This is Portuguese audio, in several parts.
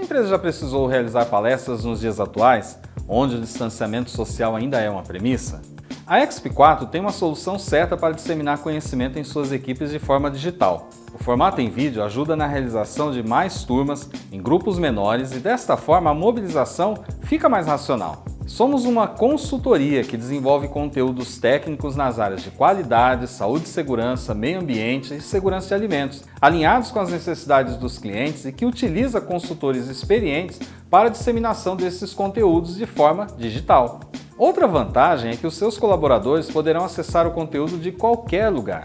empresa já precisou realizar palestras nos dias atuais, onde o distanciamento social ainda é uma premissa? A XP4 tem uma solução certa para disseminar conhecimento em suas equipes de forma digital. O formato em vídeo ajuda na realização de mais turmas em grupos menores e desta forma a mobilização fica mais racional. Somos uma consultoria que desenvolve conteúdos técnicos nas áreas de qualidade, saúde e segurança, meio ambiente e segurança de alimentos, alinhados com as necessidades dos clientes e que utiliza consultores experientes para a disseminação desses conteúdos de forma digital. Outra vantagem é que os seus colaboradores poderão acessar o conteúdo de qualquer lugar.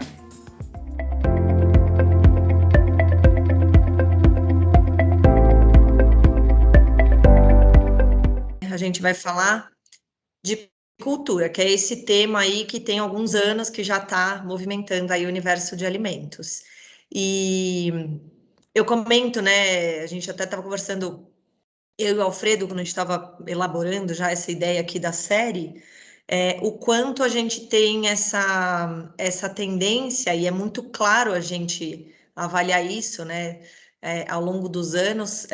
A gente vai falar de cultura, que é esse tema aí que tem alguns anos que já está movimentando aí o universo de alimentos. E eu comento, né, a gente até estava conversando, eu e o Alfredo, quando a gente estava elaborando já essa ideia aqui da série, o quanto a gente tem essa tendência, e é muito claro a gente avaliar isso, né, ao longo dos anos,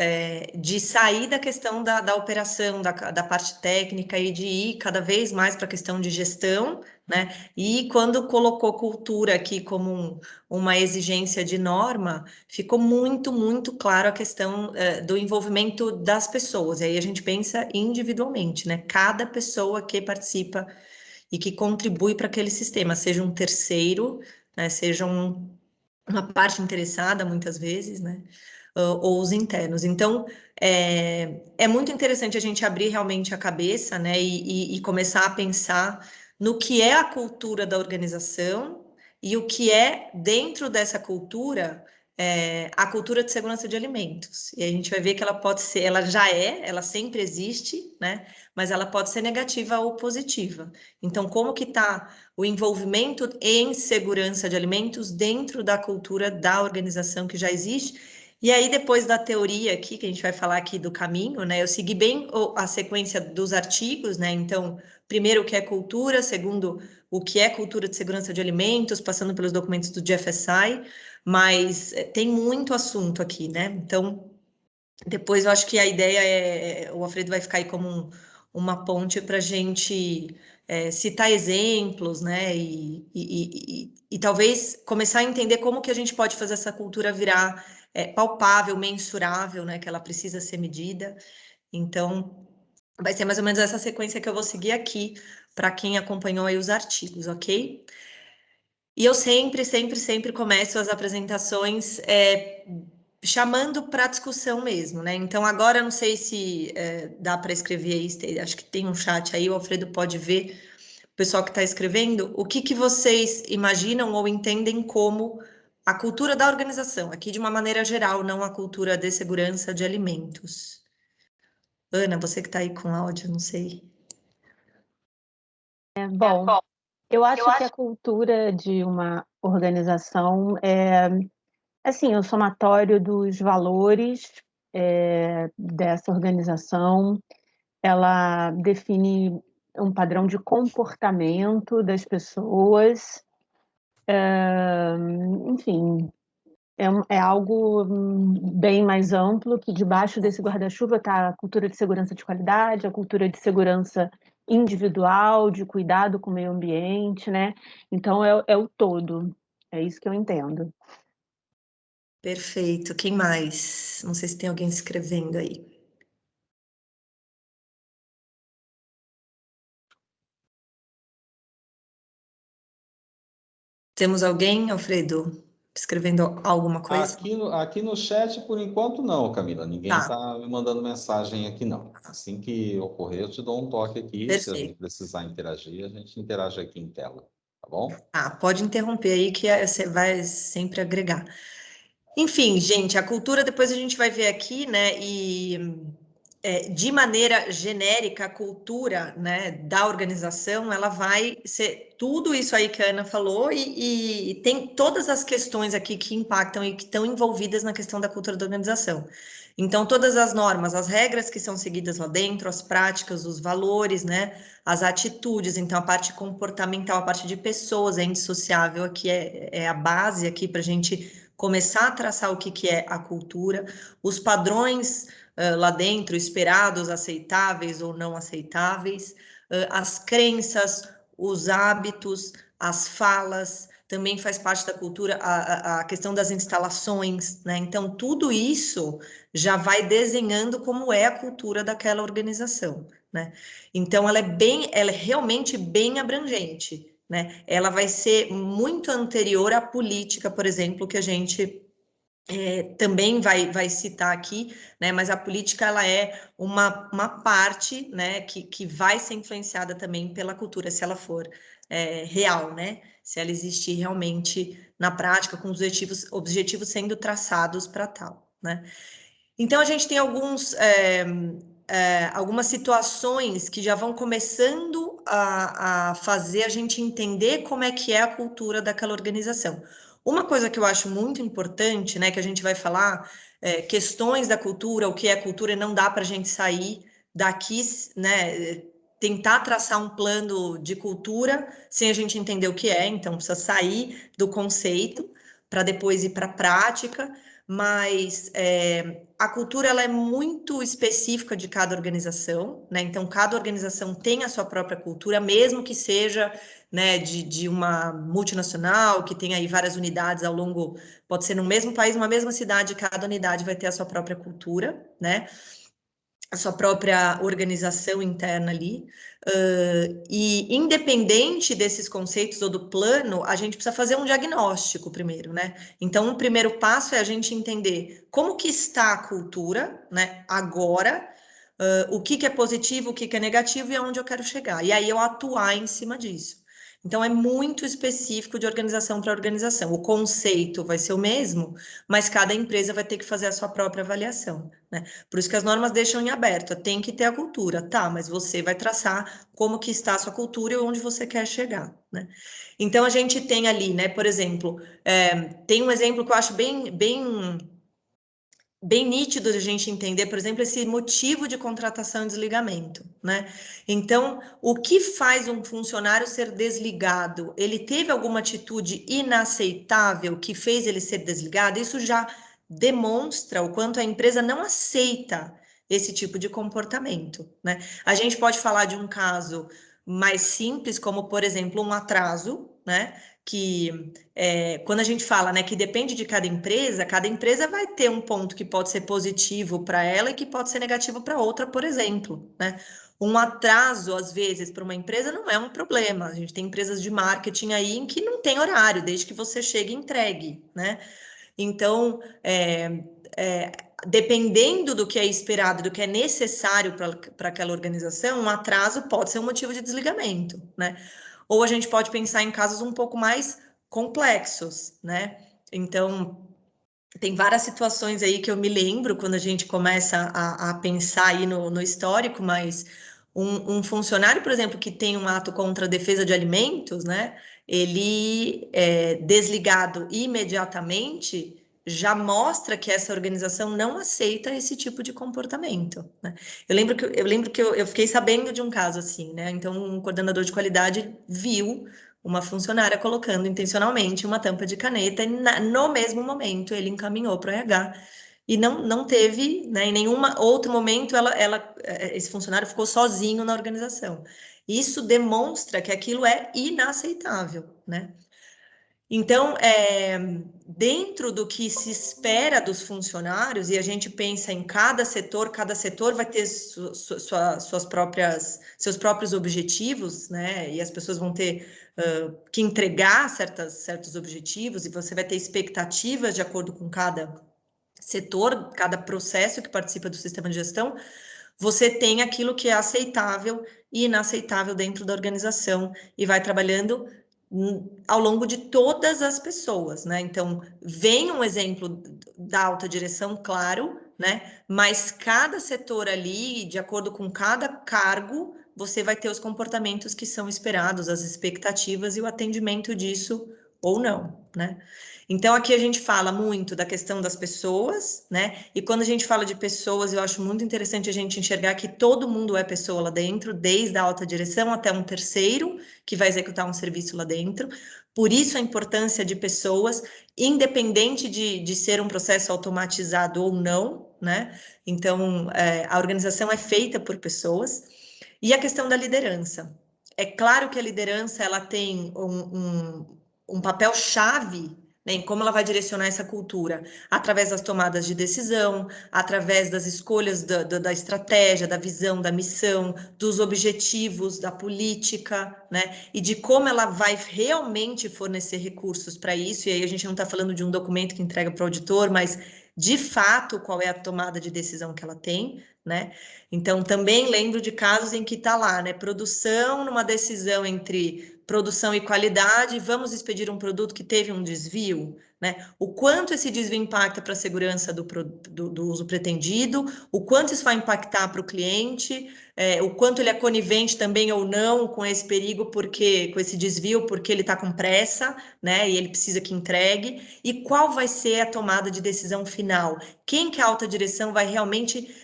de sair da questão da operação, da parte técnica e de ir cada vez mais para a questão de gestão, né, e quando colocou cultura aqui como uma exigência de norma, ficou muito, muito claro a questão do envolvimento das pessoas, e aí a gente pensa individualmente, né, cada pessoa que participa e que contribui para aquele sistema, seja um terceiro, né, seja uma parte interessada, muitas vezes, né, ou os internos. Então, é muito interessante a gente abrir realmente a cabeça, né, e começar a pensar no que é a cultura da organização e o que é, dentro dessa cultura, a cultura de segurança de alimentos. E a gente vai ver que ela pode ser, ela sempre existe, né, mas ela pode ser negativa ou positiva. Então, como que está o envolvimento em segurança de alimentos dentro da cultura da organização que já existe? E aí, depois da teoria aqui, que a gente vai falar aqui do caminho, né? Eu segui bem a sequência dos artigos, né? Então, primeiro, o que é cultura, segundo, o que é cultura de segurança de alimentos, passando pelos documentos do GFSI, mas tem muito assunto aqui, né? Então, depois eu acho que a ideia o Alfredo vai ficar aí como uma ponte para a gente citar exemplos, né? E talvez começar a entender como que a gente pode fazer essa cultura virar palpável, mensurável, né? Que ela precisa ser medida. Então, vai ser mais ou menos essa sequência que eu vou seguir aqui para quem acompanhou aí os artigos, ok? E eu sempre, sempre, sempre começo as apresentações chamando para discussão mesmo, né? Então, agora eu não sei se dá para escrever aí, acho que tem um chat aí, o Alfredo pode ver, o pessoal que está escrevendo, o que vocês imaginam ou entendem como a cultura da organização, aqui de uma maneira geral, não a cultura de segurança de alimentos. Ana, você que está aí com áudio, não sei. Bom, eu acho que a cultura de uma organização assim, o somatório dos valores dessa organização. Ela define um padrão de comportamento das pessoas, enfim, é algo bem mais amplo, que debaixo desse guarda-chuva está a cultura de segurança de qualidade, a cultura de segurança individual, de cuidado com o meio ambiente, né? Então, é o todo, é isso que eu entendo. Perfeito. Quem mais? Não sei se tem alguém escrevendo aí. Temos alguém, Alfredo, escrevendo alguma coisa? Aqui no chat, por enquanto, não, Camila. Ninguém Tá, está me mandando mensagem aqui, não. Assim que ocorrer, eu te dou um toque aqui. Se a gente perfeito. precisar interagir, a gente interage aqui em tela. Tá bom? Ah, pode interromper aí que você vai sempre agregar. Enfim, gente, a cultura depois a gente vai ver aqui, né? E de maneira genérica, a cultura, né, da organização, ela vai ser tudo isso aí que a Ana falou e tem todas as questões aqui que impactam e que estão envolvidas na questão da cultura da organização. Então, todas as normas, as regras que são seguidas lá dentro, as práticas, os valores, né, as atitudes, então a parte comportamental, a parte de pessoas, é indissociável aqui, é a base aqui para a gente começar a traçar o que é a cultura, os padrões lá dentro, esperados, aceitáveis ou não aceitáveis, as crenças, os hábitos, as falas, também faz parte da cultura a questão das instalações, né? Então, tudo isso já vai desenhando como é a cultura daquela organização, né? Então, ela é realmente bem abrangente, né? Ela vai ser muito anterior à política, por exemplo, que a gente também vai citar aqui, né? Mas a política ela é uma parte, né? Que vai ser influenciada também pela cultura, se ela for real, né? Se ela existir realmente na prática, com os objetivos sendo traçados para tal, né? Então a gente tem algumas situações que já vão começando a fazer a gente entender como é que é a cultura daquela organização. Uma coisa que eu acho muito importante, né, que a gente vai falar, questões da cultura, o que é cultura, e não dá para a gente sair daqui, né, tentar traçar um plano de cultura sem a gente entender o que é, então precisa sair do conceito para depois ir para a prática, mas a cultura ela é muito específica de cada organização, né? Então, cada organização tem a sua própria cultura, mesmo que seja, né, de uma multinacional, que tem aí várias unidades ao longo, pode ser no mesmo país, uma mesma cidade, cada unidade vai ter a sua própria cultura, né? A sua própria organização interna ali. E independente desses conceitos ou do plano, a gente precisa fazer um diagnóstico primeiro, né? Então, o primeiro passo é a gente entender como que está a cultura, né? Agora, o que é positivo, o que é negativo e aonde eu quero chegar. E aí eu atuar em cima disso. Então, é muito específico de organização para organização. O conceito vai ser o mesmo, mas cada empresa vai ter que fazer a sua própria avaliação, né? Por isso que as normas deixam em aberto, tem que ter a cultura, tá, mas você vai traçar como que está a sua cultura e onde você quer chegar, né? Então, a gente tem ali, né, por exemplo, tem um exemplo que eu acho bem nítido de a gente entender, por exemplo, esse motivo de contratação e desligamento, né? Então, o que faz um funcionário ser desligado? Ele teve alguma atitude inaceitável que fez ele ser desligado? Isso já demonstra o quanto a empresa não aceita esse tipo de comportamento, né? A gente pode falar de um caso mais simples, como, por exemplo, um atraso, né? Que quando a gente fala, né, que depende de cada empresa vai ter um ponto que pode ser positivo para ela e que pode ser negativo para outra, por exemplo, né? Um atraso, às vezes, para uma empresa não é um problema. A gente tem empresas de marketing aí em que não tem horário, desde que você chegue e entregue, né? Então, dependendo do que é esperado, do que é necessário para aquela organização, um atraso pode ser um motivo de desligamento, né? Ou a gente pode pensar em casos um pouco mais complexos, né? Então, tem várias situações aí que eu me lembro quando a gente começa a pensar aí no histórico, mas um funcionário, por exemplo, que tem um ato contra a defesa de alimentos, né? Ele é desligado imediatamente já mostra que essa organização não aceita esse tipo de comportamento, né? Eu lembro que eu fiquei sabendo de um caso assim, né? Então, um coordenador de qualidade viu uma funcionária colocando intencionalmente uma tampa de caneta e no mesmo momento ele encaminhou para o RH e não teve, né, em nenhum outro momento esse funcionário ficou sozinho na organização. Isso demonstra que aquilo é inaceitável, né? Então, dentro do que se espera dos funcionários, e a gente pensa em cada setor vai ter seus próprios objetivos, né? E as pessoas vão ter que entregar certos objetivos, e você vai ter expectativas de acordo com cada setor, cada processo que participa do sistema de gestão. Você tem aquilo que é aceitável e inaceitável dentro da organização e vai trabalhando ao longo de todas as pessoas, né? Então, vem um exemplo da alta direção, claro, né? Mas cada setor ali, de acordo com cada cargo, você vai ter os comportamentos que são esperados, as expectativas e o atendimento disso ou não, né? Então, aqui a gente fala muito da questão das pessoas, né? E quando a gente fala de pessoas, eu acho muito interessante a gente enxergar que todo mundo é pessoa lá dentro, desde a alta direção até um terceiro que vai executar um serviço lá dentro. Por isso a importância de pessoas, independente de ser um processo automatizado ou não, né? Então, a organização é feita por pessoas. E a questão da liderança. É claro que a liderança ela tem um papel-chave, né, em como ela vai direcionar essa cultura, através das tomadas de decisão, através das escolhas da estratégia, da visão, da missão, dos objetivos, da política, né, e de como ela vai realmente fornecer recursos para isso. E aí a gente não está falando de um documento que entrega para o auditor, mas de fato qual é a tomada de decisão que ela tem, né? Então também lembro de casos em que está lá, né, produção numa decisão entre produção e qualidade, vamos expedir um produto que teve um desvio, né? O quanto esse desvio impacta para a segurança do uso pretendido, o quanto isso vai impactar para o cliente, o quanto ele é conivente também ou não com esse perigo, porque com esse desvio, porque ele está com pressa, né? E ele precisa que entregue, e qual vai ser a tomada de decisão final? Quem que a alta direção vai realmente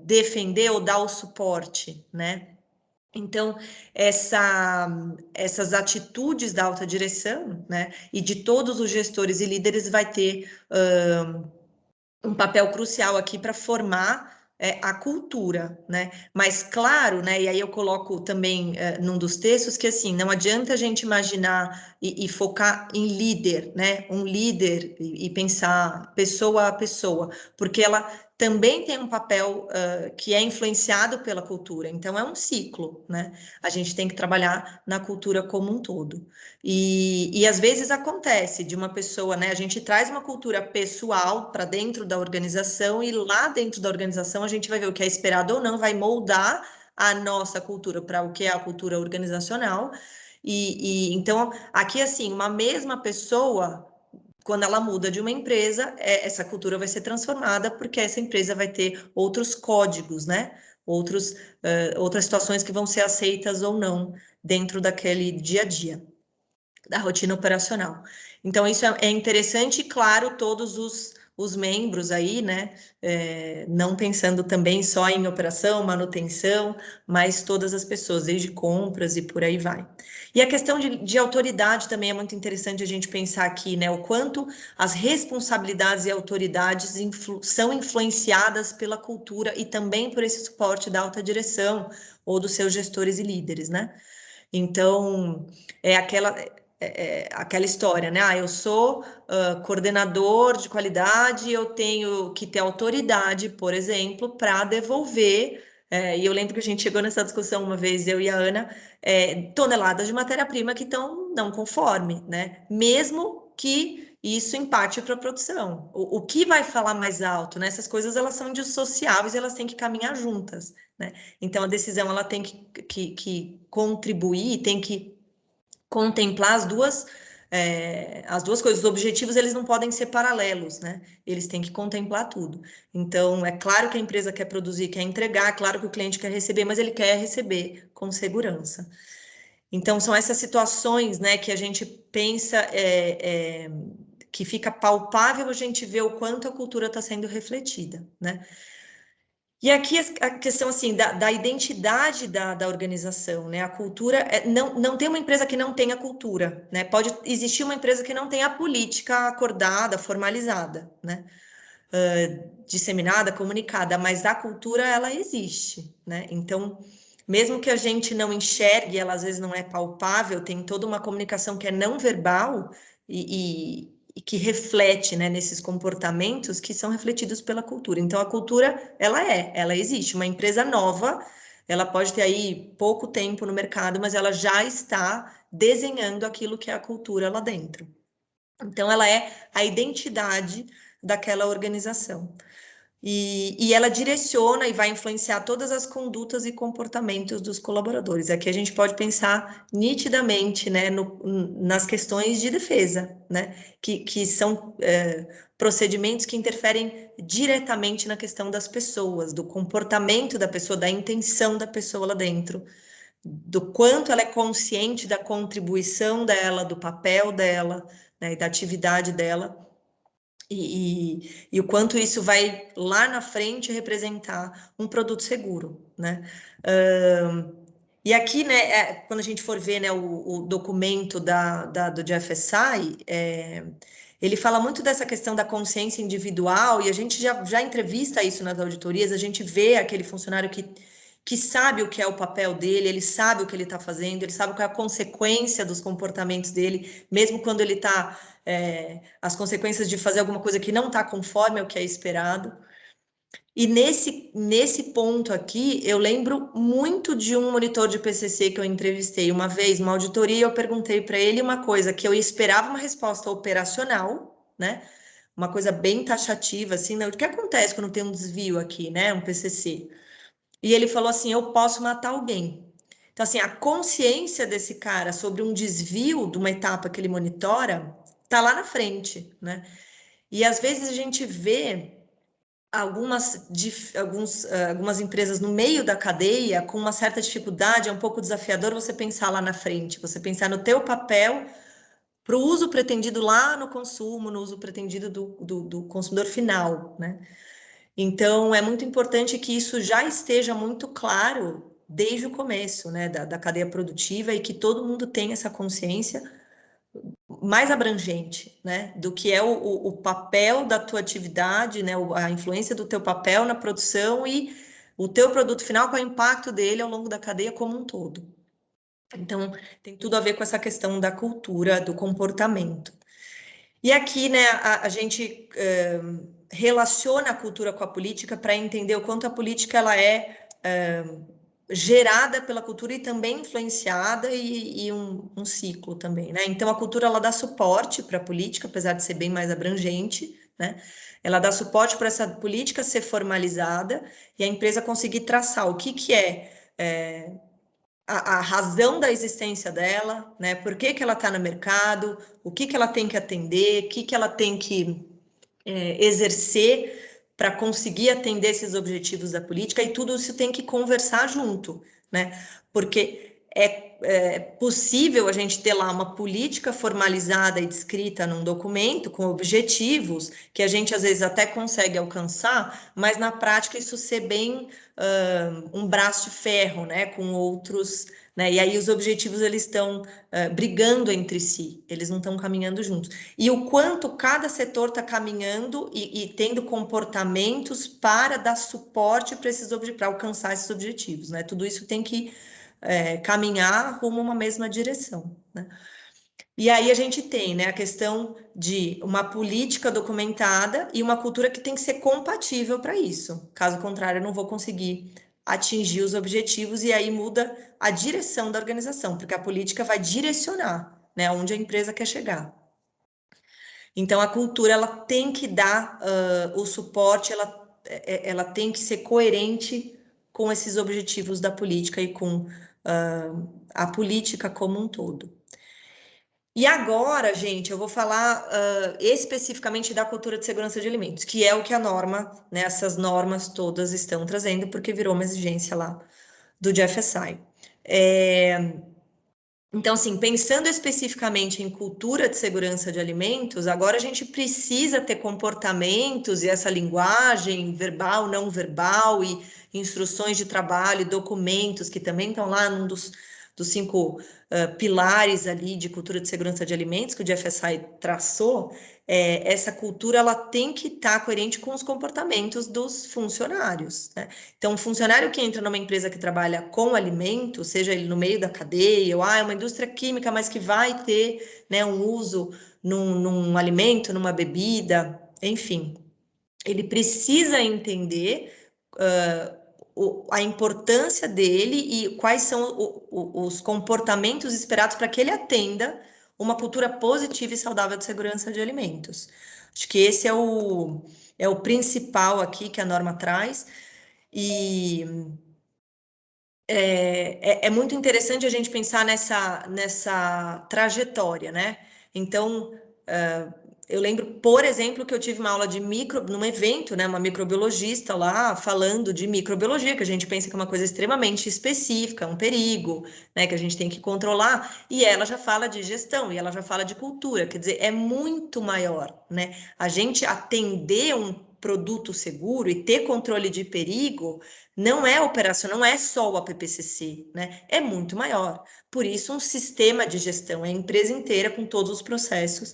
defender ou dar o suporte, né? Então, essas atitudes da alta direção, né, e de todos os gestores e líderes vai ter um papel crucial aqui para formar a cultura, né? Mas claro, né? E aí eu coloco também num dos textos que assim não adianta a gente imaginar e focar em líder, né? Um líder e pensar pessoa a pessoa, porque ela também tem um papel que é influenciado pela cultura. Então é um ciclo, né? A gente tem que trabalhar na cultura como um todo. E às vezes acontece de uma pessoa, né? A gente traz uma cultura pessoal para dentro da organização e lá dentro da organização a gente vai ver o que é esperado ou não, vai moldar a nossa cultura para o que é a cultura organizacional. Então, aqui assim, uma mesma pessoa, quando ela muda de uma empresa, essa cultura vai ser transformada porque essa empresa vai ter outros códigos, né? Outras situações que vão ser aceitas ou não dentro daquele dia a dia da rotina operacional. Então, isso é interessante, e claro, todos os membros aí, né, não pensando também só em operação, manutenção, mas todas as pessoas, desde compras e por aí vai. E a questão de autoridade também é muito interessante a gente pensar aqui, né, o quanto as responsabilidades e autoridades são influenciadas pela cultura e também por esse suporte da alta direção ou dos seus gestores e líderes, né? Então, é aquela história, né? Eu sou coordenador de qualidade, eu tenho que ter autoridade, por exemplo, para devolver. E eu lembro que a gente chegou nessa discussão uma vez, eu e a Ana, toneladas de matéria-prima que estão não conforme, né? Mesmo que isso impacte para a produção. O que vai falar mais alto, né? Essas coisas elas são indissociáveis, elas têm que caminhar juntas, né? Então a decisão ela tem que contribuir, tem que contemplar as duas coisas. Os objetivos eles não podem ser paralelos, né? Eles têm que contemplar tudo. Então, é claro que a empresa quer produzir, quer entregar, é claro que o cliente quer receber, mas ele quer receber com segurança. Então, são essas situações, né, que a gente pensa que fica palpável a gente ver o quanto a cultura está sendo refletida, né? E aqui a questão assim da identidade da organização, né? A cultura não tem uma empresa que não tenha cultura, né? Pode existir uma empresa que não tenha a política acordada, formalizada, né? Disseminada, comunicada, mas a cultura ela existe, né? Então, mesmo que a gente não enxergue, ela às vezes não é palpável, tem toda uma comunicação que é não verbal e que reflete, né, nesses comportamentos que são refletidos pela cultura. Então, a cultura, ela existe. Uma empresa nova, ela pode ter aí pouco tempo no mercado, mas ela já está desenhando aquilo que é a cultura lá dentro. Então, ela é a identidade daquela organização. E ela direciona e vai influenciar todas as condutas e comportamentos dos colaboradores. Aqui a gente pode pensar nitidamente, né, nas questões de defesa, né, que são procedimentos que interferem diretamente na questão das pessoas, do comportamento da pessoa, da intenção da pessoa lá dentro, do quanto ela é consciente da contribuição dela, do papel dela, né, e da atividade dela, e o quanto isso vai lá na frente representar um produto seguro, né? E aqui, né, quando a gente for ver, né, o documento do GFSI, ele fala muito dessa questão da consciência individual, e a gente já entrevista isso nas auditorias, a gente vê aquele funcionário que sabe o que é o papel dele, ele sabe o que ele está fazendo, ele sabe qual é a consequência dos comportamentos dele, mesmo quando ele está, as consequências de fazer alguma coisa que não está conforme ao que é esperado. E nesse ponto aqui, eu lembro muito de um monitor de PCC que eu entrevistei uma vez, uma auditoria, eu perguntei para ele uma coisa que eu esperava uma resposta operacional, né? Uma coisa bem taxativa, assim, né? O que acontece quando tem um desvio aqui, né? Um PCC. E ele falou assim: eu posso matar alguém. Então, assim, a consciência desse cara sobre um desvio de uma etapa que ele monitora tá lá na frente, né? E às vezes a gente vê algumas empresas no meio da cadeia com uma certa dificuldade, é um pouco desafiador você pensar lá na frente, você pensar no teu papel para o uso pretendido lá no consumo, no uso pretendido do consumidor final, né? Então, é muito importante que isso já esteja muito claro desde o começo, né, da cadeia produtiva, e que todo mundo tenha essa consciência mais abrangente, né, do que é o papel da tua atividade, né, a influência do teu papel na produção e o teu produto final, qual é o impacto dele ao longo da cadeia como um todo. Então, tem tudo a ver com essa questão da cultura, do comportamento. E aqui, né, a gente relaciona a cultura com a política para entender o quanto a política ela é gerada pela cultura e também influenciada, e um ciclo também, né? Então a cultura ela dá suporte para a política, apesar de ser bem mais abrangente, né? Ela dá suporte para essa política ser formalizada e a empresa conseguir traçar o que é a razão da existência dela, né? Por que ela está no mercado, o que ela tem que atender, o que ela tem que exercer para conseguir atender esses objetivos da política, e tudo isso tem que conversar junto, né? Porque é possível a gente ter lá uma política formalizada e descrita num documento com objetivos que a gente às vezes até consegue alcançar, mas na prática isso ser bem um braço de ferro, né? Com outros, né? E aí os objetivos eles estão brigando entre si, eles não estão caminhando juntos. E o quanto cada setor está caminhando e tendo comportamentos para dar suporte para alcançar esses objetivos, né? Tudo isso tem que caminhar rumo a uma mesma direção, né? E aí a gente tem, né, a questão de uma política documentada e uma cultura que tem que ser compatível para isso. Caso contrário, eu não vou conseguir atingir os objetivos, e aí muda a direção da organização, porque a política vai direcionar, né, onde a empresa quer chegar. Então, a cultura ela tem que dar o suporte, ela tem que ser coerente com esses objetivos da política e com a política como um todo. E agora, gente, eu vou falar especificamente da cultura de segurança de alimentos, que é o que a norma, né, essas normas todas estão trazendo, porque virou uma exigência lá do GFSI. Então, assim, pensando especificamente em cultura de segurança de alimentos, agora a gente precisa ter comportamentos e essa linguagem verbal, não verbal, e instruções de trabalho, documentos que também estão lá num dos 5 pilares ali de cultura de segurança de alimentos que o GFSI traçou. Essa cultura ela tem que estar coerente com os comportamentos dos funcionários, né? Então, um funcionário que entra numa empresa que trabalha com alimento, seja ele no meio da cadeia, ou é uma indústria química, mas que vai ter, né, um uso num alimento, numa bebida, enfim, ele precisa entender a importância dele e quais são os comportamentos esperados para que ele atenda uma cultura positiva e saudável de segurança de alimentos. Acho que esse é o principal aqui que a norma traz. E é muito interessante a gente pensar nessa trajetória, né? Então, eu lembro, por exemplo, que eu tive uma aula de num evento, né, uma microbiologista lá falando de microbiologia, que a gente pensa que é uma coisa extremamente específica, um perigo, né, que a gente tem que controlar, e ela já fala de gestão, e ela já fala de cultura, quer dizer, é muito maior, né? A gente atender um produto seguro e ter controle de perigo não é operação, não é só o APPCC, né? É muito maior. Por isso, um sistema de gestão, é a empresa inteira com todos os processos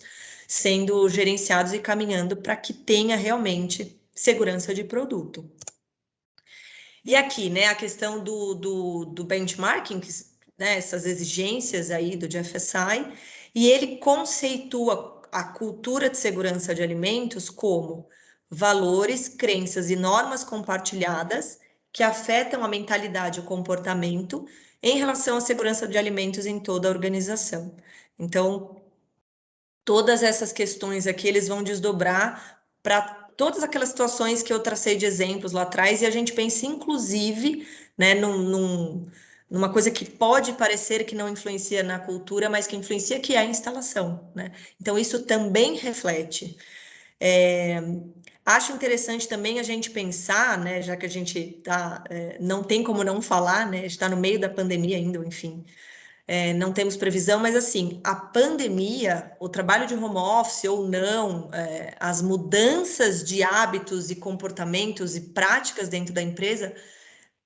sendo gerenciados e caminhando para que tenha realmente segurança de produto. E aqui, né, a questão do benchmarking, né, essas exigências aí do GFSI, e ele conceitua a cultura de segurança de alimentos como valores, crenças e normas compartilhadas que afetam a mentalidade e o comportamento em relação à segurança de alimentos em toda a organização. Então, todas essas questões aqui, eles vão desdobrar para todas aquelas situações que eu tracei de exemplos lá atrás, e a gente pensa, inclusive, né, numa coisa que pode parecer que não influencia na cultura, mas que influencia, que é a instalação, né? Então, isso também reflete. Acho interessante também a gente pensar, né, já que a gente não tem como não falar, né, está no meio da pandemia ainda, enfim, não temos previsão, mas assim, a pandemia, o trabalho de home office ou não, as mudanças de hábitos e comportamentos e práticas dentro da empresa,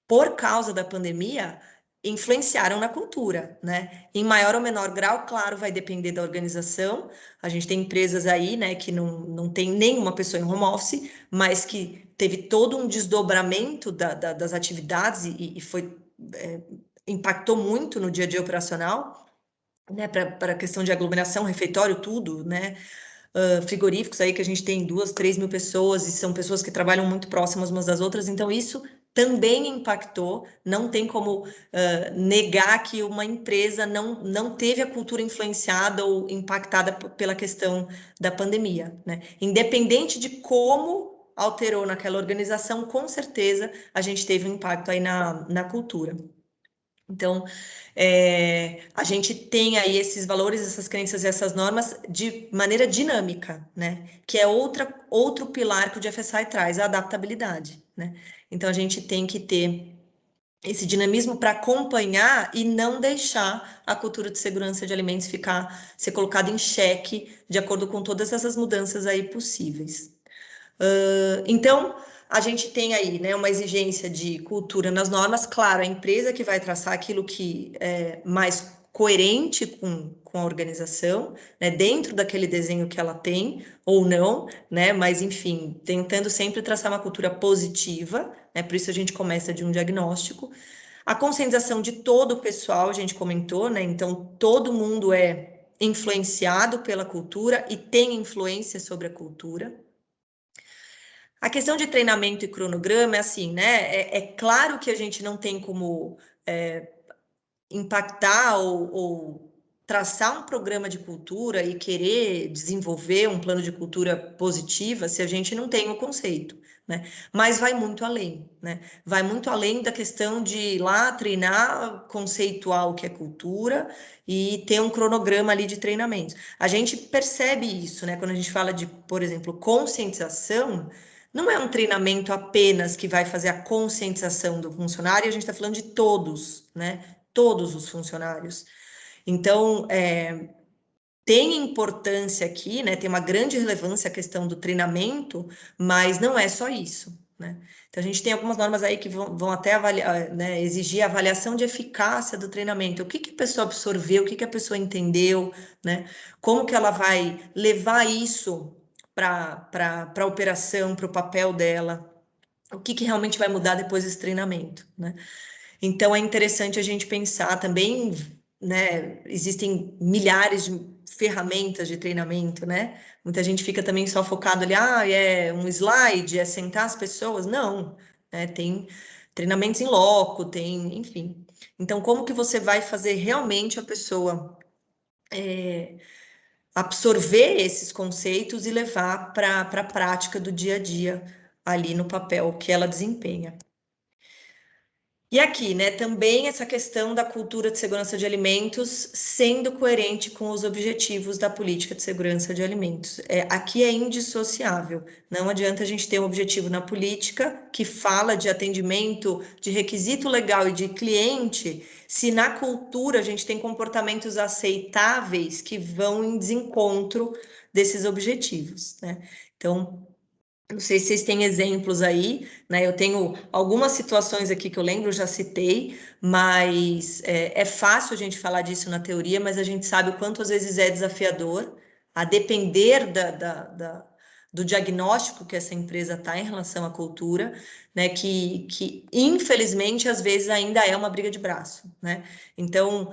por causa da pandemia, influenciaram na cultura, né? Em maior ou menor grau, claro, vai depender da organização. A gente tem empresas aí, né, que não tem nenhuma pessoa em home office, mas que teve todo um desdobramento das atividades e foi impactou muito no dia a dia operacional, né, para a questão de aglomeração, refeitório, tudo, né, frigoríficos aí que a gente tem 2, 3 mil pessoas e são pessoas que trabalham muito próximas umas das outras, então isso também impactou, não tem como negar que uma empresa não teve a cultura influenciada ou impactada pela questão da pandemia, né, independente de como alterou naquela organização, com certeza a gente teve um impacto aí na cultura. Então, a gente tem aí esses valores, essas crenças e essas normas de maneira dinâmica, né? Que é outro pilar que o GFSI traz, a adaptabilidade, né? Então, a gente tem que ter esse dinamismo para acompanhar e não deixar a cultura de segurança de alimentos ser colocada em xeque de acordo com todas essas mudanças aí possíveis. Então, a gente tem aí, né, uma exigência de cultura nas normas, claro, a empresa que vai traçar aquilo que é mais coerente com a organização, né, dentro daquele desenho que ela tem, ou não, né, mas enfim, tentando sempre traçar uma cultura positiva, né, por isso a gente começa de um diagnóstico. A conscientização de todo o pessoal, a gente comentou, né, então todo mundo é influenciado pela cultura e tem influência sobre a cultura. A questão de treinamento e cronograma é assim, né? É claro que a gente não tem como impactar ou traçar um programa de cultura e querer desenvolver um plano de cultura positiva se a gente não tem o conceito, né? Mas vai muito além, né? Vai muito além da questão de ir lá treinar, conceituar o que é cultura e ter um cronograma ali de treinamento. A gente percebe isso, né? Quando a gente fala de, por exemplo, conscientização, não é um treinamento apenas que vai fazer a conscientização do funcionário, a gente está falando de todos, né? Todos os funcionários. Então, tem importância aqui, né? Tem uma grande relevância a questão do treinamento, mas não é só isso, né? Então, a gente tem algumas normas aí que vão até avaliar, né, exigir a avaliação de eficácia do treinamento. O que a pessoa absorveu, o que a pessoa entendeu, né? Como que ela vai levar isso para a operação, para o papel dela, o que realmente vai mudar depois desse treinamento, né? Então, é interessante a gente pensar também, né? Existem milhares de ferramentas de treinamento, né? Muita gente fica também só focado ali, é um slide, é sentar as pessoas. Não, né? Tem treinamentos em loco, enfim. Então, como que você vai fazer realmente a pessoa absorver esses conceitos e levar para a prática do dia a dia ali no papel que ela desempenha? E aqui, né, também essa questão da cultura de segurança de alimentos sendo coerente com os objetivos da política de segurança de alimentos. Aqui é indissociável. Não adianta a gente ter um objetivo na política que fala de atendimento, de requisito legal e de cliente, se na cultura a gente tem comportamentos aceitáveis que vão em desencontro desses objetivos, né? Então, não sei se vocês têm exemplos aí, né? Eu tenho algumas situações aqui que eu lembro, já citei, mas é fácil a gente falar disso na teoria, mas a gente sabe o quanto às vezes é desafiador, a depender do diagnóstico que essa empresa está em relação à cultura, né? Que infelizmente às vezes ainda é uma briga de braço, né? Então,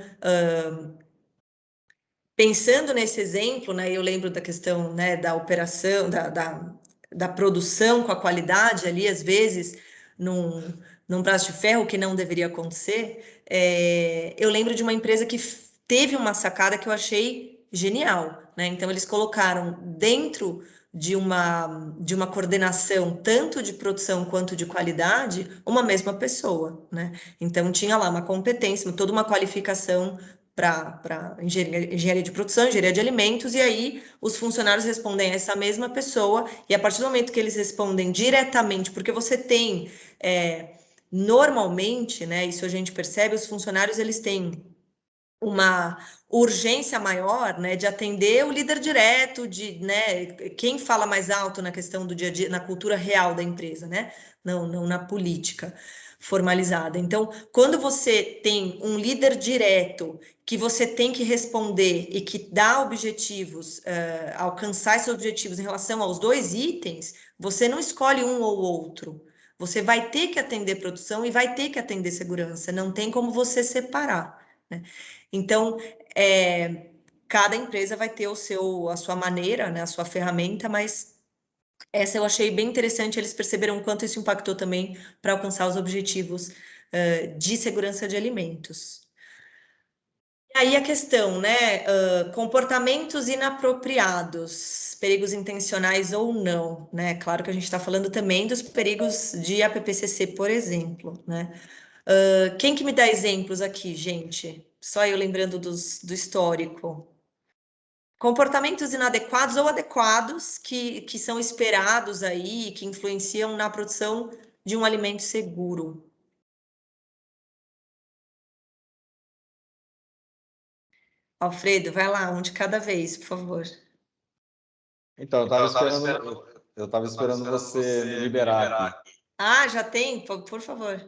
pensando nesse exemplo, né, eu lembro da questão, né, da operação, da produção com a qualidade ali, às vezes, num braço de ferro, que não deveria acontecer. Eu lembro de uma empresa que teve uma sacada que eu achei genial, né? Então, eles colocaram dentro de uma coordenação, tanto de produção quanto de qualidade, uma mesma pessoa, né? Então, tinha lá uma competência, toda uma qualificação para engenharia de produção, engenharia de alimentos, e aí os funcionários respondem a essa mesma pessoa, e a partir do momento que eles respondem diretamente, porque você tem, normalmente, né, isso a gente percebe, os funcionários eles têm uma urgência maior, né, de atender o líder direto, né, quem fala mais alto na questão do dia a dia, na cultura real da empresa, né, não na política formalizada. Então, quando você tem um líder direto que você tem que responder e que dá objetivos, alcançar esses objetivos em relação aos dois itens, você não escolhe um ou outro. Você vai ter que atender produção e vai ter que atender segurança. Não tem como você separar, né? Então, cada empresa vai ter a sua maneira, né, a sua ferramenta, mas essa eu achei bem interessante. Eles perceberam o quanto isso impactou também para alcançar os objetivos de segurança de alimentos. E aí a questão, né, comportamentos inapropriados, perigos intencionais ou não, né? Claro que a gente está falando também dos perigos de APPCC, por exemplo, né? Quem que me dá exemplos aqui, gente? Só eu lembrando do histórico. Comportamentos inadequados ou adequados que são esperados aí, que influenciam na produção de um alimento seguro. Alfredo, vai lá, um de cada vez, por favor. Então, eu estava esperando você me liberar aqui. Ah, já tem? Por favor.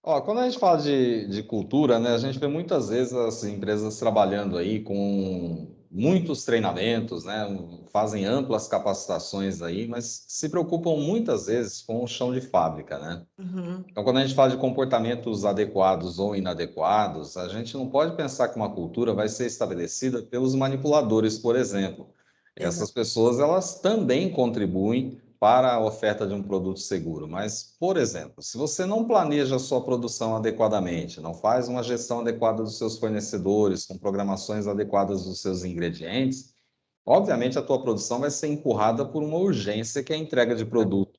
Ó, quando a gente fala de cultura, né, a gente vê muitas vezes as empresas trabalhando aí com muitos treinamentos, né, fazem amplas capacitações aí, mas se preocupam muitas vezes com o chão de fábrica, né? Uhum, Então, quando a gente fala de comportamentos adequados ou inadequados, a gente não pode pensar que uma cultura vai ser estabelecida pelos manipuladores, por exemplo. Essas exato. pessoas, elas também contribuem para a oferta de um produto seguro. Mas, por exemplo, se você não planeja a sua produção adequadamente, não faz uma gestão adequada dos seus fornecedores, com programações adequadas dos seus ingredientes, obviamente a tua produção vai ser empurrada por uma urgência que é a entrega de produto.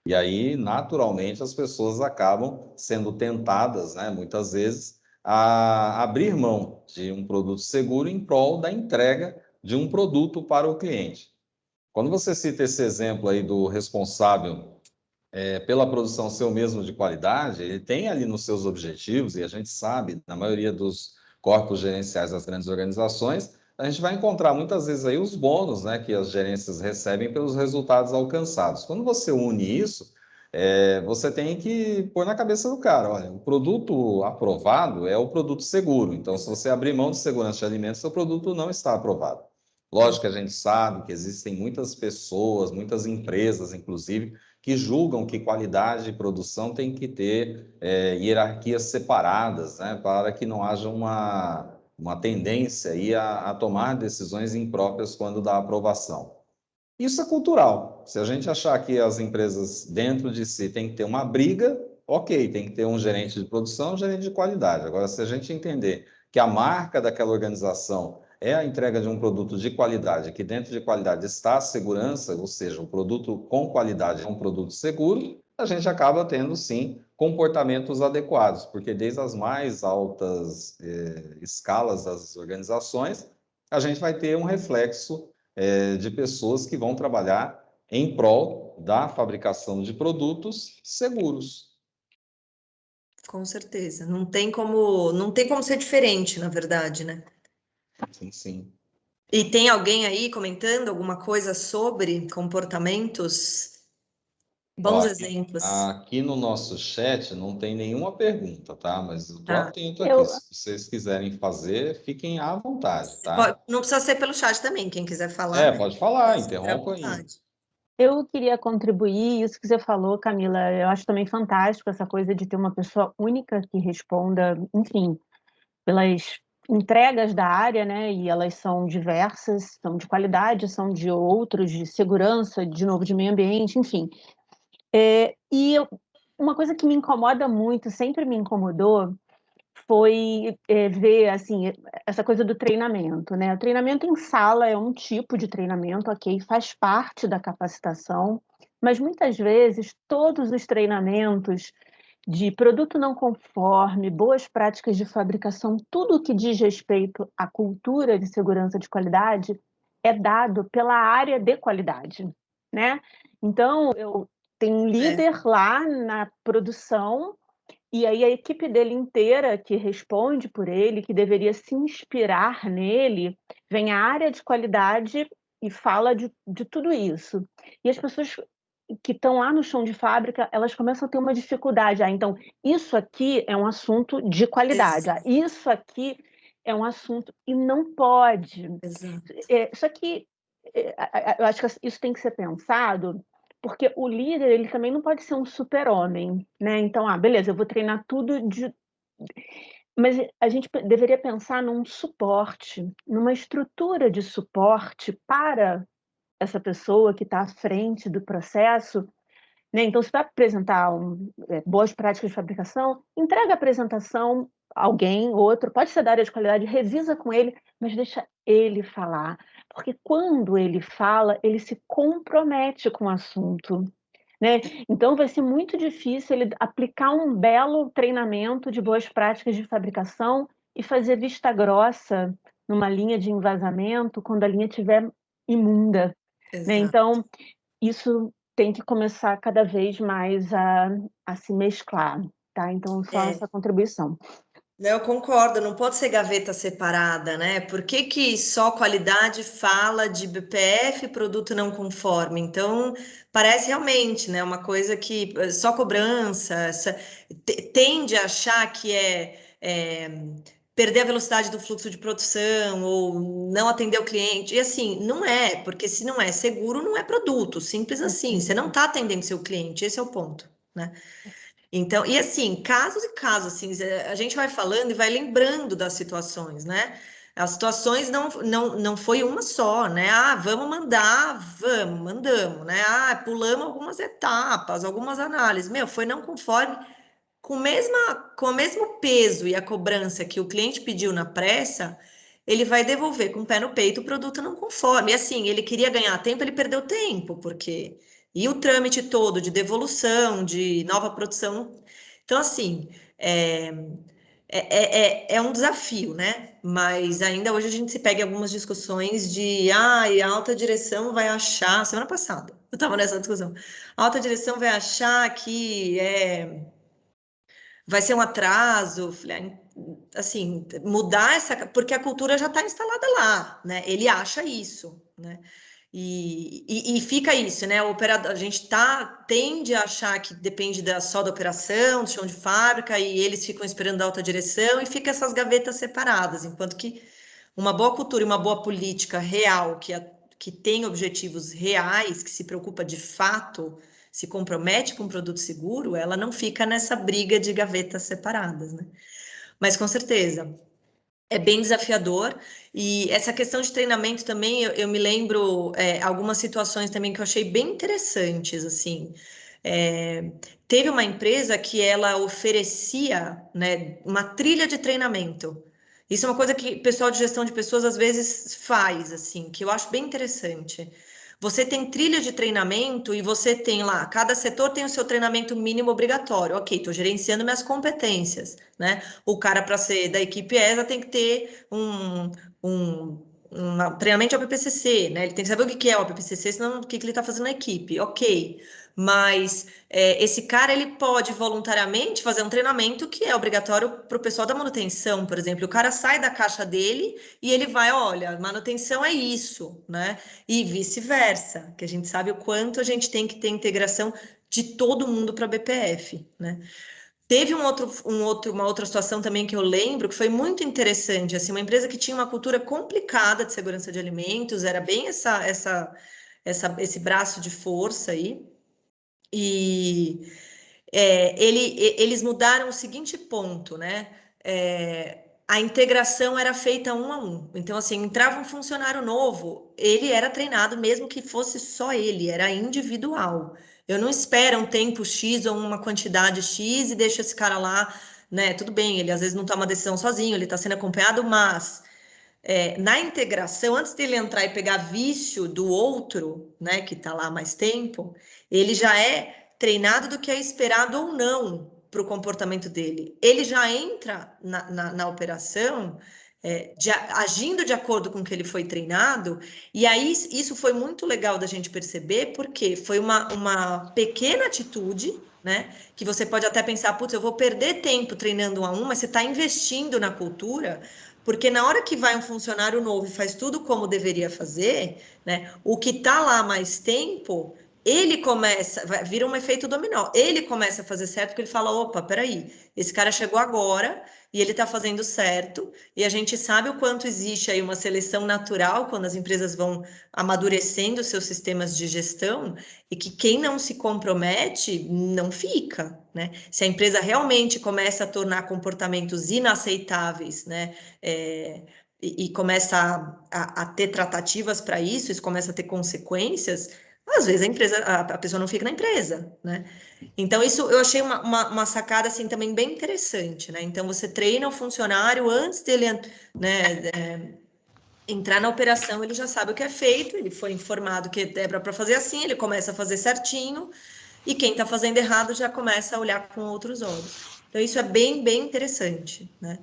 E aí, naturalmente, as pessoas acabam sendo tentadas, né, muitas vezes, a abrir mão de um produto seguro em prol da entrega de um produto para o cliente. Quando você cita esse exemplo aí do responsável pela produção ser o mesmo de qualidade, ele tem ali nos seus objetivos, e a gente sabe, na maioria dos corpos gerenciais das grandes organizações, a gente vai encontrar muitas vezes aí os bônus, né, que as gerências recebem pelos resultados alcançados. Quando você une isso, você tem que pôr na cabeça do cara, olha, o produto aprovado é o produto seguro. Então, se você abrir mão de segurança de alimentos, seu produto não está aprovado. Lógico que a gente sabe que existem muitas pessoas, muitas empresas, inclusive, que julgam que qualidade de produção tem que ter hierarquias separadas, né, para que não haja uma tendência aí a tomar decisões impróprias quando dá aprovação. Isso é cultural. Se a gente achar que as empresas dentro de si têm que ter uma briga, ok, tem que ter um gerente de produção, um gerente de qualidade. Agora, se a gente entender que a marca daquela organização é a entrega de um produto de qualidade, que dentro de qualidade está a segurança, ou seja, um produto com qualidade é um produto seguro, a gente acaba tendo, sim, comportamentos adequados, porque desde as mais altas escalas das organizações, a gente vai ter um reflexo de pessoas que vão trabalhar em prol da fabricação de produtos seguros. Com certeza. Não tem como ser diferente, na verdade, né? Sim, sim. E tem alguém aí comentando alguma coisa sobre comportamentos? Ó, Bons exemplos. aqui no nosso chat não tem nenhuma pergunta, tá? Mas eu estou Tá. atento aqui. Eu, Se vocês quiserem fazer, fiquem à vontade, tá? Não precisa ser pelo chat também, quem quiser falar, Pode falar, é super à interrompa aí. vontade. eu queria contribuir, isso que você falou, Camila, eu acho também fantástico essa coisa de ter uma pessoa única que responda, enfim, pelas entregas da área, né? E elas são diversas, são de qualidade, são de outros, de segurança, de novo, de meio ambiente, enfim. Uma coisa que me incomoda muito, sempre me incomodou, foi ver assim essa coisa do treinamento, né? O treinamento em sala é um tipo de treinamento, ok, faz parte da capacitação, mas muitas vezes todos os treinamentos de produto não conforme, boas práticas de fabricação, tudo que diz respeito à cultura de segurança de qualidade é dado pela área de qualidade, né? Então, eu tenho um É, líder lá na produção e aí a equipe dele inteira que responde por ele, que deveria se inspirar nele, vem a área de qualidade e fala de tudo isso. E as pessoas que estão lá no chão de fábrica, elas começam a ter uma dificuldade. Ah, então, isso aqui é um assunto de qualidade. Ah, exato, isso aqui é um assunto e não pode. exato. Só que eu acho que isso tem que ser pensado, porque o líder ele também não pode ser um super-homem, né? Então, beleza, eu vou treinar tudo de. Mas a gente deveria pensar num suporte, numa estrutura de suporte para essa pessoa que está à frente do processo, né? Então, se vai apresentar boas práticas de fabricação, entrega a apresentação a alguém, outro, pode ser da área de qualidade, revisa com ele, mas deixa ele falar. Porque quando ele fala, ele se compromete com o assunto. Né? Então, vai ser muito difícil ele aplicar um belo treinamento de boas práticas de fabricação e fazer vista grossa numa linha de envasamento quando a linha estiver imunda. Né? Exato. Então, isso tem que começar cada vez mais a se mesclar, tá? Então, só É, essa contribuição. eu concordo, não pode ser gaveta separada, né? Por que que só qualidade fala de BPF, produto não conforme? Então, parece realmente, né, uma coisa que só cobrança, tende a achar que é perder a velocidade do fluxo de produção ou não atender o cliente. E assim, não é, porque se não é seguro, não é produto, simples assim. Você não Perfeito. está atendendo seu cliente, esse é o ponto, né? Então, e assim, casos e casos, assim, a gente vai falando e vai lembrando das situações, né? As situações não foi uma só, né? Ah, vamos mandar, vamos, mandamos, né? Ah, pulamos algumas etapas, algumas análises. Meu, foi não conforme, com o mesmo peso e a cobrança que o cliente pediu na pressa, ele vai devolver com o pé no peito o produto não conforme. E assim, ele queria ganhar tempo, ele perdeu tempo, porque. E o trâmite todo de devolução, de nova produção. Então, assim, é um desafio, né? Mas ainda hoje a gente se pega em algumas discussões de, e a alta direção vai achar, semana passada, eu estava nessa discussão, a alta direção vai achar que vai ser um atraso, assim, mudar essa, porque a cultura já está instalada lá, né? Ele acha isso, né? E fica isso, né? O operador, a gente tende a achar que depende só da operação, do chão de fábrica, e eles ficam esperando a alta direção e fica essas gavetas separadas, enquanto que uma boa cultura e uma boa política real, que tem objetivos reais, que se preocupa de fato, se compromete com um produto seguro, ela não fica nessa briga de gavetas separadas, né? Mas com certeza é bem desafiador. E essa questão de treinamento também, eu me lembro algumas situações também que eu achei bem interessantes, assim. É, teve uma empresa que ela oferecia, né, uma trilha de treinamento. Isso é uma coisa que o pessoal de gestão de pessoas às vezes faz, assim, que eu acho bem interessante. você tem trilha de treinamento e você tem lá, cada setor tem o seu treinamento mínimo obrigatório. Ok, estou gerenciando minhas competências, né? O cara, para ser da equipe ESA, tem que ter um treinamento de OPPCC, né? Ele tem que saber o que é o OPPCC, senão o que ele está fazendo na equipe. Ok, mas esse cara, ele pode voluntariamente fazer um treinamento que é obrigatório para o pessoal da manutenção, por exemplo. O cara sai da caixa dele e ele vai, olha, manutenção é isso, né? E vice-versa, que a gente sabe o quanto a gente tem que ter integração de todo mundo para a BPF, né? Teve uma outra situação também que eu lembro que foi muito interessante, assim, uma empresa que tinha uma cultura complicada de segurança de alimentos, era bem esse braço de força aí, e eles mudaram o seguinte ponto, né? A integração era feita um a um. Então, assim, entrava um funcionário novo, ele era treinado mesmo que fosse só ele, era individual. Eu não espero um tempo X ou uma quantidade X e deixo esse cara lá, né? Tudo bem, ele às vezes não toma uma decisão sozinho, ele está sendo acompanhado, mas na integração, antes dele entrar e pegar vício do outro, né, que está lá há mais tempo, ele já é treinado do que é esperado ou não para o comportamento dele. Ele já entra na operação agindo de acordo com o que ele foi treinado, e aí isso foi muito legal da gente perceber, porque foi uma pequena atitude, né? Que você pode até pensar, putz, eu vou perder tempo treinando um a um, mas você está investindo na cultura, porque na hora que vai um funcionário novo e faz tudo como deveria fazer, né? O que está lá há mais tempo, ele começa, vira um efeito dominó. Ele começa a fazer certo porque ele fala: opa, peraí, esse cara chegou agora e ele está fazendo certo. E a gente sabe o quanto existe aí uma seleção natural quando as empresas vão amadurecendo seus sistemas de gestão, e que quem não se compromete não fica, né? Se a empresa realmente começa a tornar comportamentos inaceitáveis, né? E começa a ter tratativas para isso começa a ter consequências, às vezes a pessoa não fica na empresa, né? Então, isso eu achei uma sacada assim também bem interessante, né? Então, você treina o funcionário antes dele, né, entrar na operação, ele já sabe o que é feito, ele foi informado que é para fazer assim, ele começa a fazer certinho, e quem está fazendo errado já começa a olhar com outros olhos. Então, isso é bem interessante, né?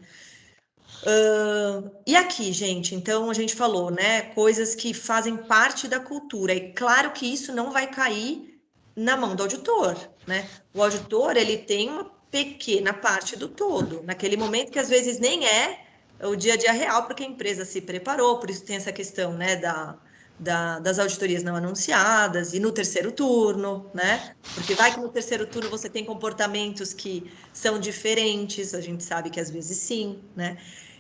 E aqui, gente, então a gente falou, né, coisas que fazem parte da cultura, e claro que isso não vai cair na mão do auditor, né? O auditor, ele tem uma pequena parte do todo, naquele momento que às vezes nem é o dia a dia real, porque a empresa se preparou, por isso tem essa questão, né, das auditorias não anunciadas, e no terceiro turno, né? Porque vai que no terceiro turno você tem comportamentos que são diferentes, a gente sabe que às vezes sim, né?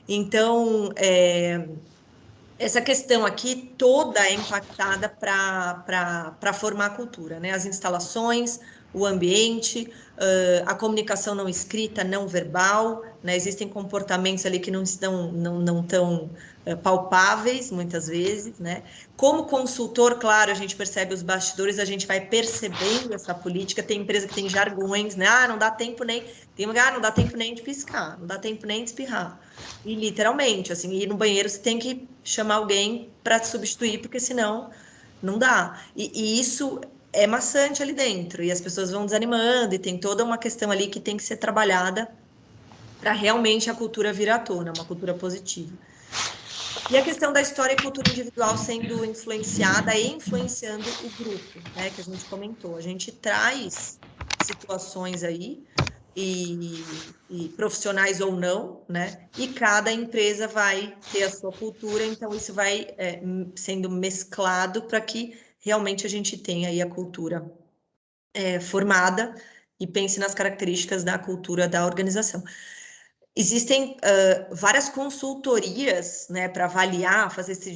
Então, essa questão aqui toda é impactada para formar a cultura, né? As instalações, o ambiente, a comunicação não escrita, não verbal, né? Existem comportamentos ali que não estão não tão palpáveis muitas vezes, né? Como consultor, claro, a gente percebe os bastidores, a gente vai percebendo essa política. Tem empresa que tem jargões, né? Não dá tempo nem não dá tempo nem de piscar, não dá tempo nem de espirrar. E literalmente, assim, ir no banheiro você tem que chamar alguém para te substituir, porque senão não dá. E isso é maçante ali dentro, e as pessoas vão desanimando, e tem toda uma questão ali que tem que ser trabalhada para realmente a cultura vir à tona, uma cultura positiva. E a questão da história e cultura individual sendo influenciada e influenciando o grupo, né, que a gente comentou. A gente traz situações aí, e profissionais ou não, né? E cada empresa vai ter a sua cultura, então isso vai sendo mesclado para que realmente a gente tenha aí a cultura formada e pense nas características da cultura da organização. Existem várias consultorias, né, para avaliar, fazer esse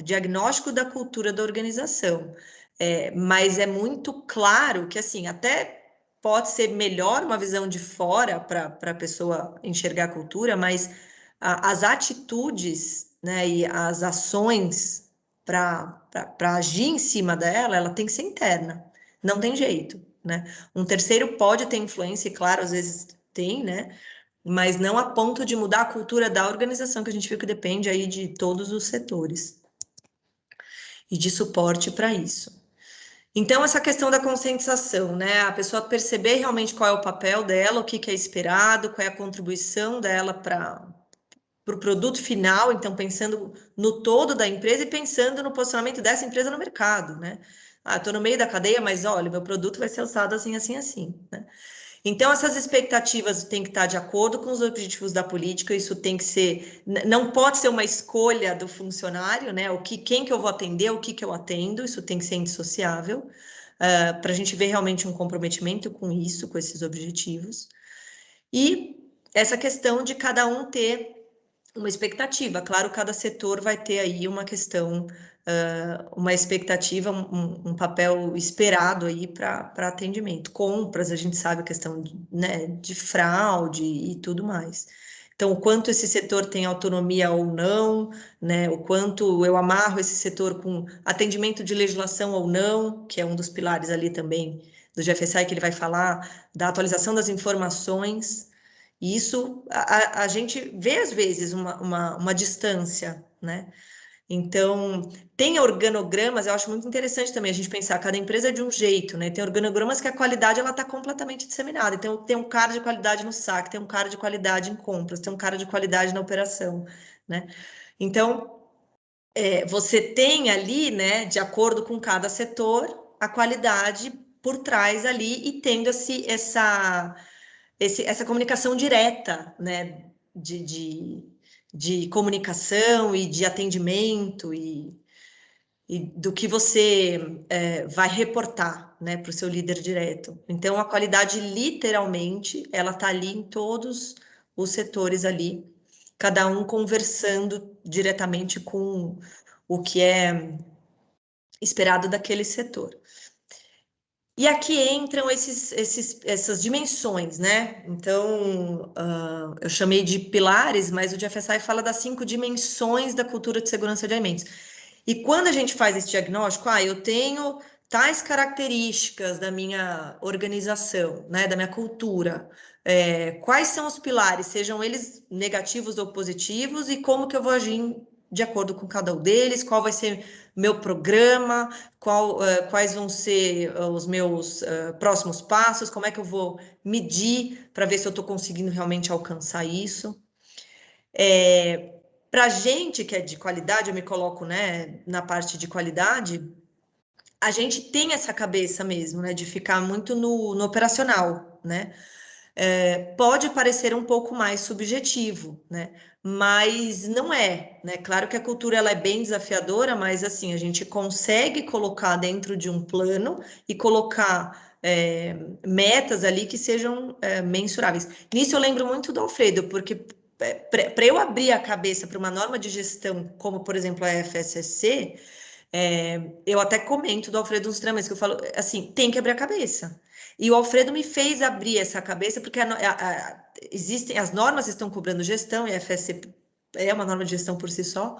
diagnóstico da cultura da organização. Mas é muito claro que, assim, até pode ser melhor uma visão de fora para a pessoa enxergar a cultura, mas as atitudes, né, e as ações para agir em cima dela, ela tem que ser interna, não tem jeito, né? Um terceiro pode ter influência, e claro, às vezes tem, né? Mas não a ponto de mudar a cultura da organização, que a gente viu que depende aí de todos os setores. e de suporte para isso. Então, essa questão da conscientização, né? A pessoa perceber realmente qual é o papel dela, o que que é esperado, qual é a contribuição dela para o produto final, então pensando no todo da empresa e pensando no posicionamento dessa empresa no mercado, né? Ah, estou no meio da cadeia, mas olha, meu produto vai ser usado assim, assim, assim, né? Então, essas expectativas têm que estar de acordo com os objetivos da política, isso tem que ser, não pode ser uma escolha do funcionário, né? Quem que eu vou atender, o que que eu atendo, isso tem que ser indissociável, para a gente ver realmente um comprometimento com isso, com esses objetivos. E essa questão de cada um ter uma expectativa. Claro, cada setor vai ter aí uma questão, uma expectativa, um papel esperado aí para atendimento. Compras, a gente sabe a questão né, de fraude e tudo mais. Então, o quanto esse setor tem autonomia ou não, né? O quanto eu amarro esse setor com atendimento de legislação ou não, que é um dos pilares ali também do GFSI, que ele vai falar da atualização das informações. E isso a gente vê, às vezes, uma distância, né? Então, tem organogramas, eu acho muito interessante também a gente pensar, cada empresa é de um jeito, né? Tem organogramas que a qualidade ela está completamente disseminada. Então, tem um cara de qualidade no saque, tem um cara de qualidade em compras, tem um cara de qualidade na operação, né? Então, você tem ali, né, de acordo com cada setor, a qualidade por trás ali e tendo essa comunicação direta, né, de comunicação e de atendimento e do que você vai reportar, né, para o seu líder direto. Então, a qualidade, literalmente, ela está ali em todos os setores ali, cada um conversando diretamente com o que é esperado daquele setor. E aqui entram essas dimensões, né? Então, eu chamei de pilares, mas o GFSI fala das 5 dimensões da cultura de segurança de alimentos. E quando a gente faz esse diagnóstico, eu tenho tais características da minha organização, né, da minha cultura, quais são os pilares, sejam eles negativos ou positivos, e como que eu vou agir de acordo com cada um deles, qual vai ser meu programa, quais vão ser os meus próximos passos, como é que eu vou medir para ver se eu estou conseguindo realmente alcançar isso. Para a gente que é de qualidade, eu me coloco, né, na parte de qualidade, a gente tem essa cabeça mesmo, né, de ficar muito no operacional, né? Pode parecer um pouco mais subjetivo, né? Mas não é, né? Claro que a cultura ela é bem desafiadora, mas assim, a gente consegue colocar dentro de um plano e colocar metas ali que sejam mensuráveis. Nisso eu lembro muito do Alfredo, porque para eu abrir a cabeça para uma norma de gestão, como por exemplo a FSSC, eu até comento do Alfredo uns trâmites que eu falo assim, tem que abrir a cabeça. E o Alfredo me fez abrir essa cabeça, porque existem, as normas estão cobrando gestão, e a FSC é uma norma de gestão por si só,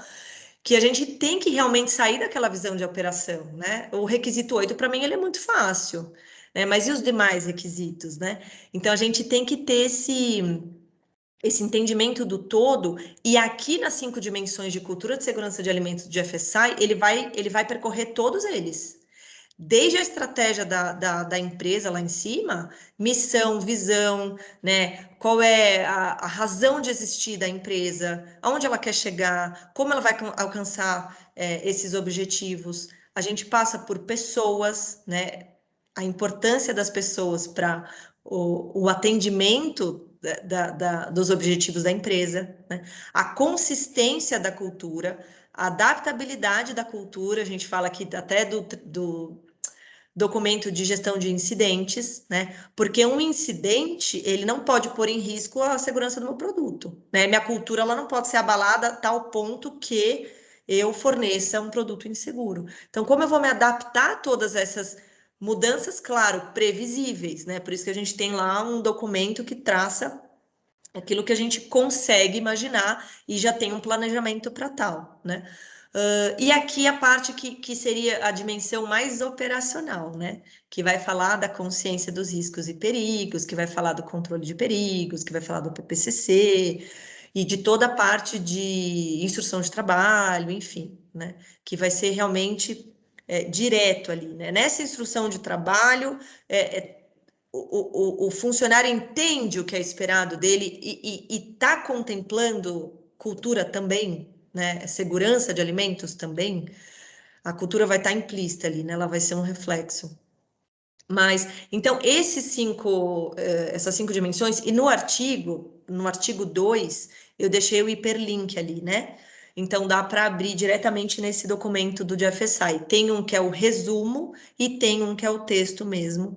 que a gente tem que realmente sair daquela visão de operação, né? O requisito 8, para mim, ele é muito fácil, né? Mas e os demais requisitos, né? Então, a gente tem que ter esse entendimento do todo, e aqui nas 5 dimensões de cultura de segurança de alimentos de FSI, ele vai percorrer todos eles. Desde a estratégia da empresa lá em cima, missão, visão, né? Qual é a razão de existir da empresa, aonde ela quer chegar, como ela vai alcançar esses objetivos. A gente passa por pessoas, né? A importância das pessoas para o atendimento dos objetivos da empresa, né? A consistência da cultura, a adaptabilidade da cultura, a gente fala aqui até do documento de gestão de incidentes, né? Porque um incidente, ele não pode pôr em risco a segurança do meu produto, né? Minha cultura, ela não pode ser abalada a tal ponto que eu forneça um produto inseguro. Então, como eu vou me adaptar a todas essas mudanças, claro, previsíveis, né? Por isso que a gente tem lá um documento que traça aquilo que a gente consegue imaginar e já tem um planejamento para tal, né? E aqui a parte que seria a dimensão mais operacional, né? Que vai falar da consciência dos riscos e perigos, que vai falar do controle de perigos, que vai falar do PPCC e de toda a parte de instrução de trabalho, enfim, né? Que vai ser realmente direto ali, né? Nessa instrução de trabalho, o funcionário entende o que é esperado dele e está contemplando cultura também, né? Segurança de alimentos também. A cultura vai estar implícita ali, né? Ela vai ser um reflexo. Mas, então, essas 5 dimensões, e no artigo 2, eu deixei o hiperlink ali, né? Então, dá para abrir diretamente nesse documento do GFSI. Tem um que é o resumo e tem um que é o texto mesmo,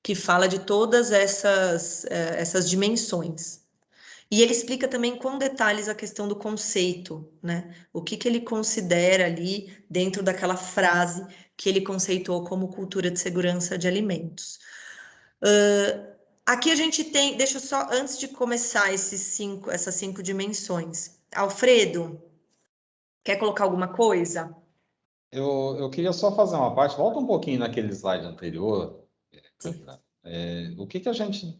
que fala de todas essas dimensões. E ele explica também com detalhes a questão do conceito, né? O que ele considera ali dentro daquela frase que ele conceitou como cultura de segurança de alimentos. Aqui a gente tem, deixa eu só, antes de começar essas 5 dimensões. Alfredo, quer colocar alguma coisa? Eu queria só fazer uma parte, volta um pouquinho naquele slide anterior, Sim. Camila. O que a gente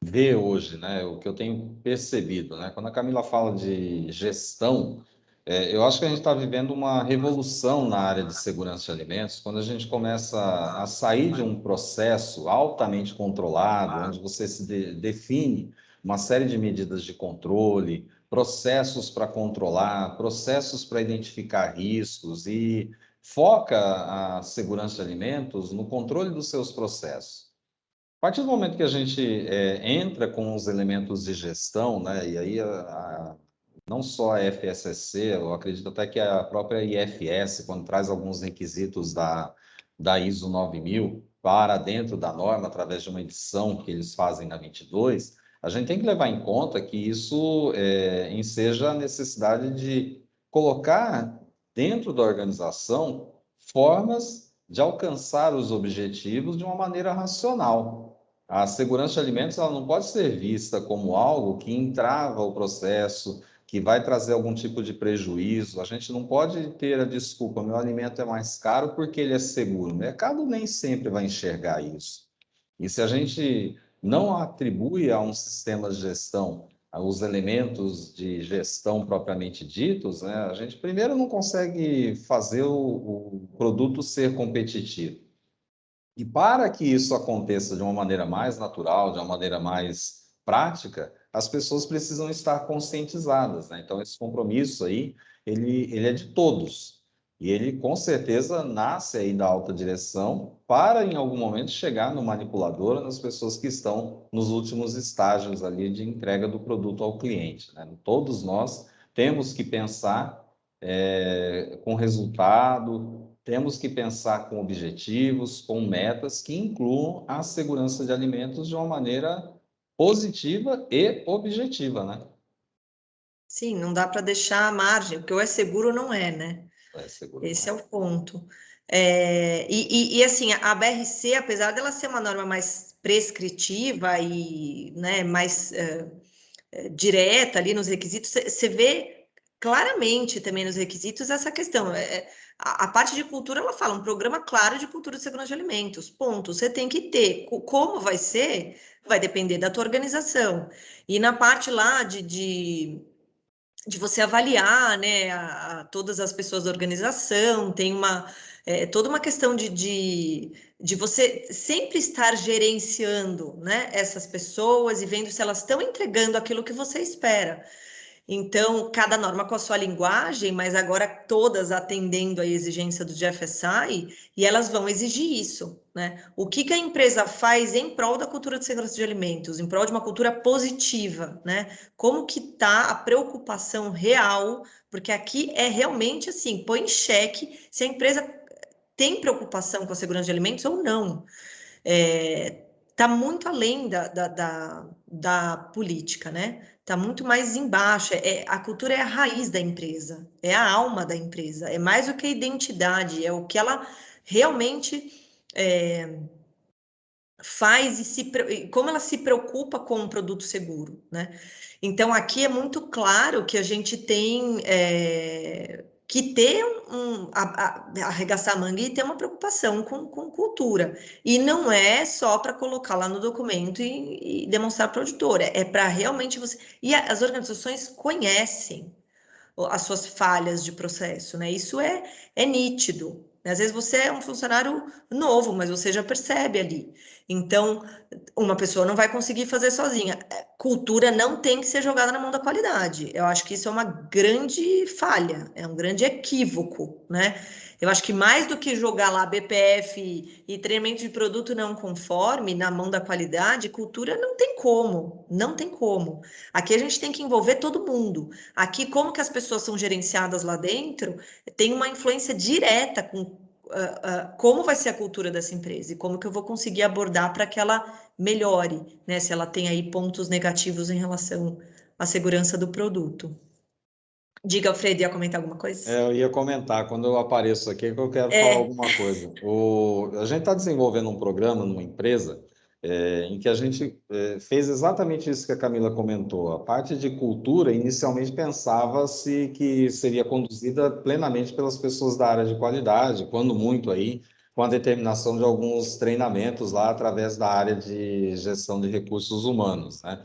vê hoje, né? O que eu tenho percebido, né? Quando a Camila fala de gestão, eu acho que a gente está vivendo uma revolução na área de segurança de alimentos, quando a gente começa a sair de um processo altamente controlado, onde você define uma série de medidas de controle, processos para controlar, processos para identificar riscos e foca a segurança de alimentos no controle dos seus processos. A partir do momento que a gente entra com os elementos de gestão, né, e aí não só a FSSC, eu acredito até que a própria IFS, quando traz alguns requisitos da ISO 9000 para dentro da norma, através de uma edição que eles fazem na 22, a gente tem que levar em conta que isso enseja a necessidade de colocar dentro da organização formas de alcançar os objetivos de uma maneira racional. A segurança de alimentos ela não pode ser vista como algo que entrava o processo, que vai trazer algum tipo de prejuízo. A gente não pode ter a desculpa, meu alimento é mais caro porque ele é seguro. O mercado nem sempre vai enxergar isso. E se a gente não atribui a um sistema de gestão os elementos de gestão propriamente ditos, né, a gente primeiro não consegue fazer o produto ser competitivo. E para que isso aconteça de uma maneira mais natural, de uma maneira mais prática, as pessoas precisam estar conscientizadas, né? Então, esse compromisso aí, ele é de todos. E ele, com certeza, nasce aí da alta direção para, em algum momento, chegar no manipulador, nas pessoas que estão nos últimos estágios ali de entrega do produto ao cliente, né? Todos nós temos que pensar com resultado, temos que pensar com objetivos, com metas que incluam a segurança de alimentos de uma maneira positiva e objetiva, né? Sim, não dá para deixar a margem, porque ou é seguro ou não é, né? É seguro, não Esse é é? o ponto. Assim, a BRC, apesar dela ser uma norma mais prescritiva e, né, mais direta ali nos requisitos, você vê claramente também nos requisitos essa questão. A parte de cultura, ela fala um programa claro de cultura de segurança de alimentos, ponto. Você tem que ter. Como vai ser, vai depender da tua organização. E na parte lá de você avaliar, né, todas as pessoas da organização, tem toda uma questão de você sempre estar gerenciando, né, essas pessoas e vendo se elas estão entregando aquilo que você espera. Então, cada norma com a sua linguagem, mas agora todas atendendo à exigência do GFSI, e elas vão exigir isso, né? O que a empresa faz em prol da cultura de segurança de alimentos, em prol de uma cultura positiva, né? Como que está a preocupação real, porque aqui é realmente assim, põe em xeque se a empresa tem preocupação com a segurança de alimentos ou não. Está muito além da política, né? Está muito mais embaixo. A cultura é a raiz da empresa, é a alma da empresa, é mais do que a identidade, é o que ela realmente faz e como ela se preocupa com um produto seguro, né? Então, aqui é muito claro que a gente tem que ter arregaçar a manga e ter uma preocupação com cultura. E não é só para colocar lá no documento e demonstrar para o auditor, é para realmente você... E as organizações conhecem as suas falhas de processo, né? Isso é nítido. Às vezes você é um funcionário novo, mas você já percebe ali. Então, uma pessoa não vai conseguir fazer sozinha. Cultura não tem que ser jogada na mão da qualidade. Eu acho que isso é uma grande falha, é um grande equívoco, né? Eu acho que mais do que jogar lá BPF e treinamento de produto não conforme na mão da qualidade, cultura não tem como, não tem como. Aqui a gente tem que envolver todo mundo. Aqui, como que as pessoas são gerenciadas lá dentro, tem uma influência direta com como vai ser a cultura dessa empresa e como que eu vou conseguir abordar para que ela melhore, né? Se ela tem aí pontos negativos em relação à segurança do produto. Diga, Alfredo, ia comentar alguma coisa? Eu ia comentar, quando eu apareço aqui, que eu quero falar alguma coisa. A gente está desenvolvendo um programa numa empresa em que a gente fez exatamente isso que a Camila comentou. A parte de cultura, inicialmente pensava-se que seria conduzida plenamente pelas pessoas da área de qualidade, quando muito aí, com a determinação de alguns treinamentos lá através da área de gestão de recursos humanos, né?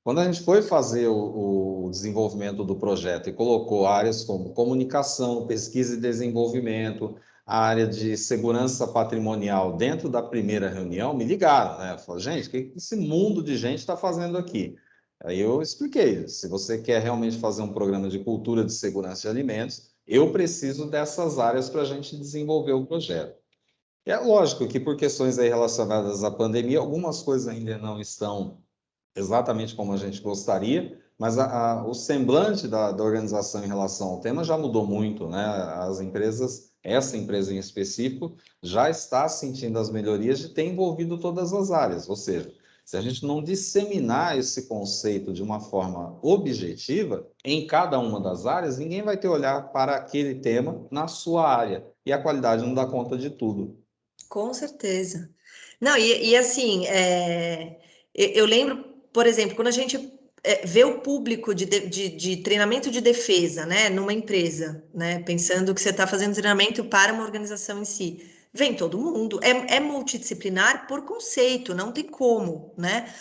Quando a gente foi fazer o desenvolvimento do projeto e colocou áreas como comunicação, pesquisa e desenvolvimento, a área de segurança patrimonial dentro da primeira reunião, me ligaram, né? Falaram, gente, o que esse mundo de gente está fazendo aqui? Aí eu expliquei, se você quer realmente fazer um programa de cultura de segurança de alimentos, eu preciso dessas áreas para a gente desenvolver o projeto. É lógico que por questões aí relacionadas à pandemia, algumas coisas ainda não estão exatamente como a gente gostaria, mas o semblante da organização em relação ao tema já mudou muito, né? As empresas, essa empresa em específico, já está sentindo as melhorias de ter envolvido todas as áreas, ou seja, se a gente não disseminar esse conceito de uma forma objetiva, em cada uma das áreas, ninguém vai ter olhar para aquele tema na sua área, e a qualidade não dá conta de tudo. Com certeza. Não, e assim, eu lembro, por exemplo, quando a gente vê o público de treinamento de defesa, né, numa empresa, né, pensando que você está fazendo treinamento para uma organização em si, vem todo mundo, é multidisciplinar por conceito, não tem como, né?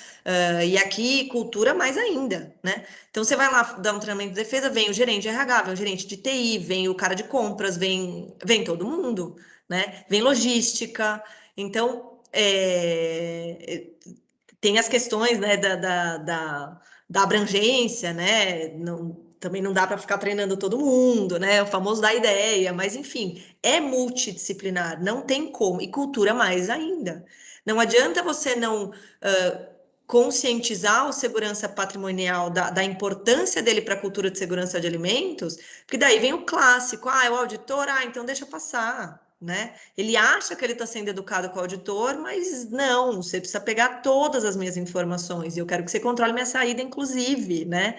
E aqui, cultura mais ainda, né? Então, você vai lá dar um treinamento de defesa, vem o gerente de RH, vem o gerente de TI, vem o cara de compras, vem todo mundo, né? Vem logística. Então, tem as questões, né, da abrangência, né? Também não dá para ficar treinando todo mundo, né? O famoso da ideia, mas enfim, é multidisciplinar, não tem como, e cultura mais ainda. Não adianta você não conscientizar o segurança patrimonial da importância dele para a cultura de segurança de alimentos, porque daí vem o clássico, é o auditor, então deixa passar, né? Ele acha que ele está sendo educado com o auditor, mas não, você precisa pegar todas as minhas informações, e eu quero que você controle minha saída, inclusive, né?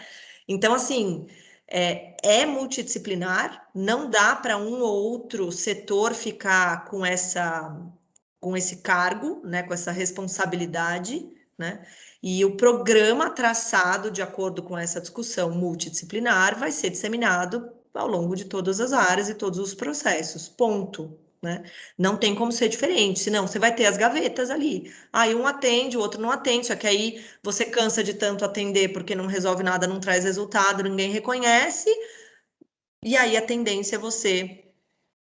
Então, assim, é multidisciplinar, não dá para um ou outro setor ficar com esse cargo, né, com essa responsabilidade, né? E o programa traçado de acordo com essa discussão multidisciplinar vai ser disseminado ao longo de todas as áreas e todos os processos. Ponto. Né? Não tem como ser diferente, senão você vai ter as gavetas ali. Aí um atende, o outro não atende, só que aí você cansa de tanto atender porque não resolve nada, não traz resultado, ninguém reconhece, e aí a tendência é você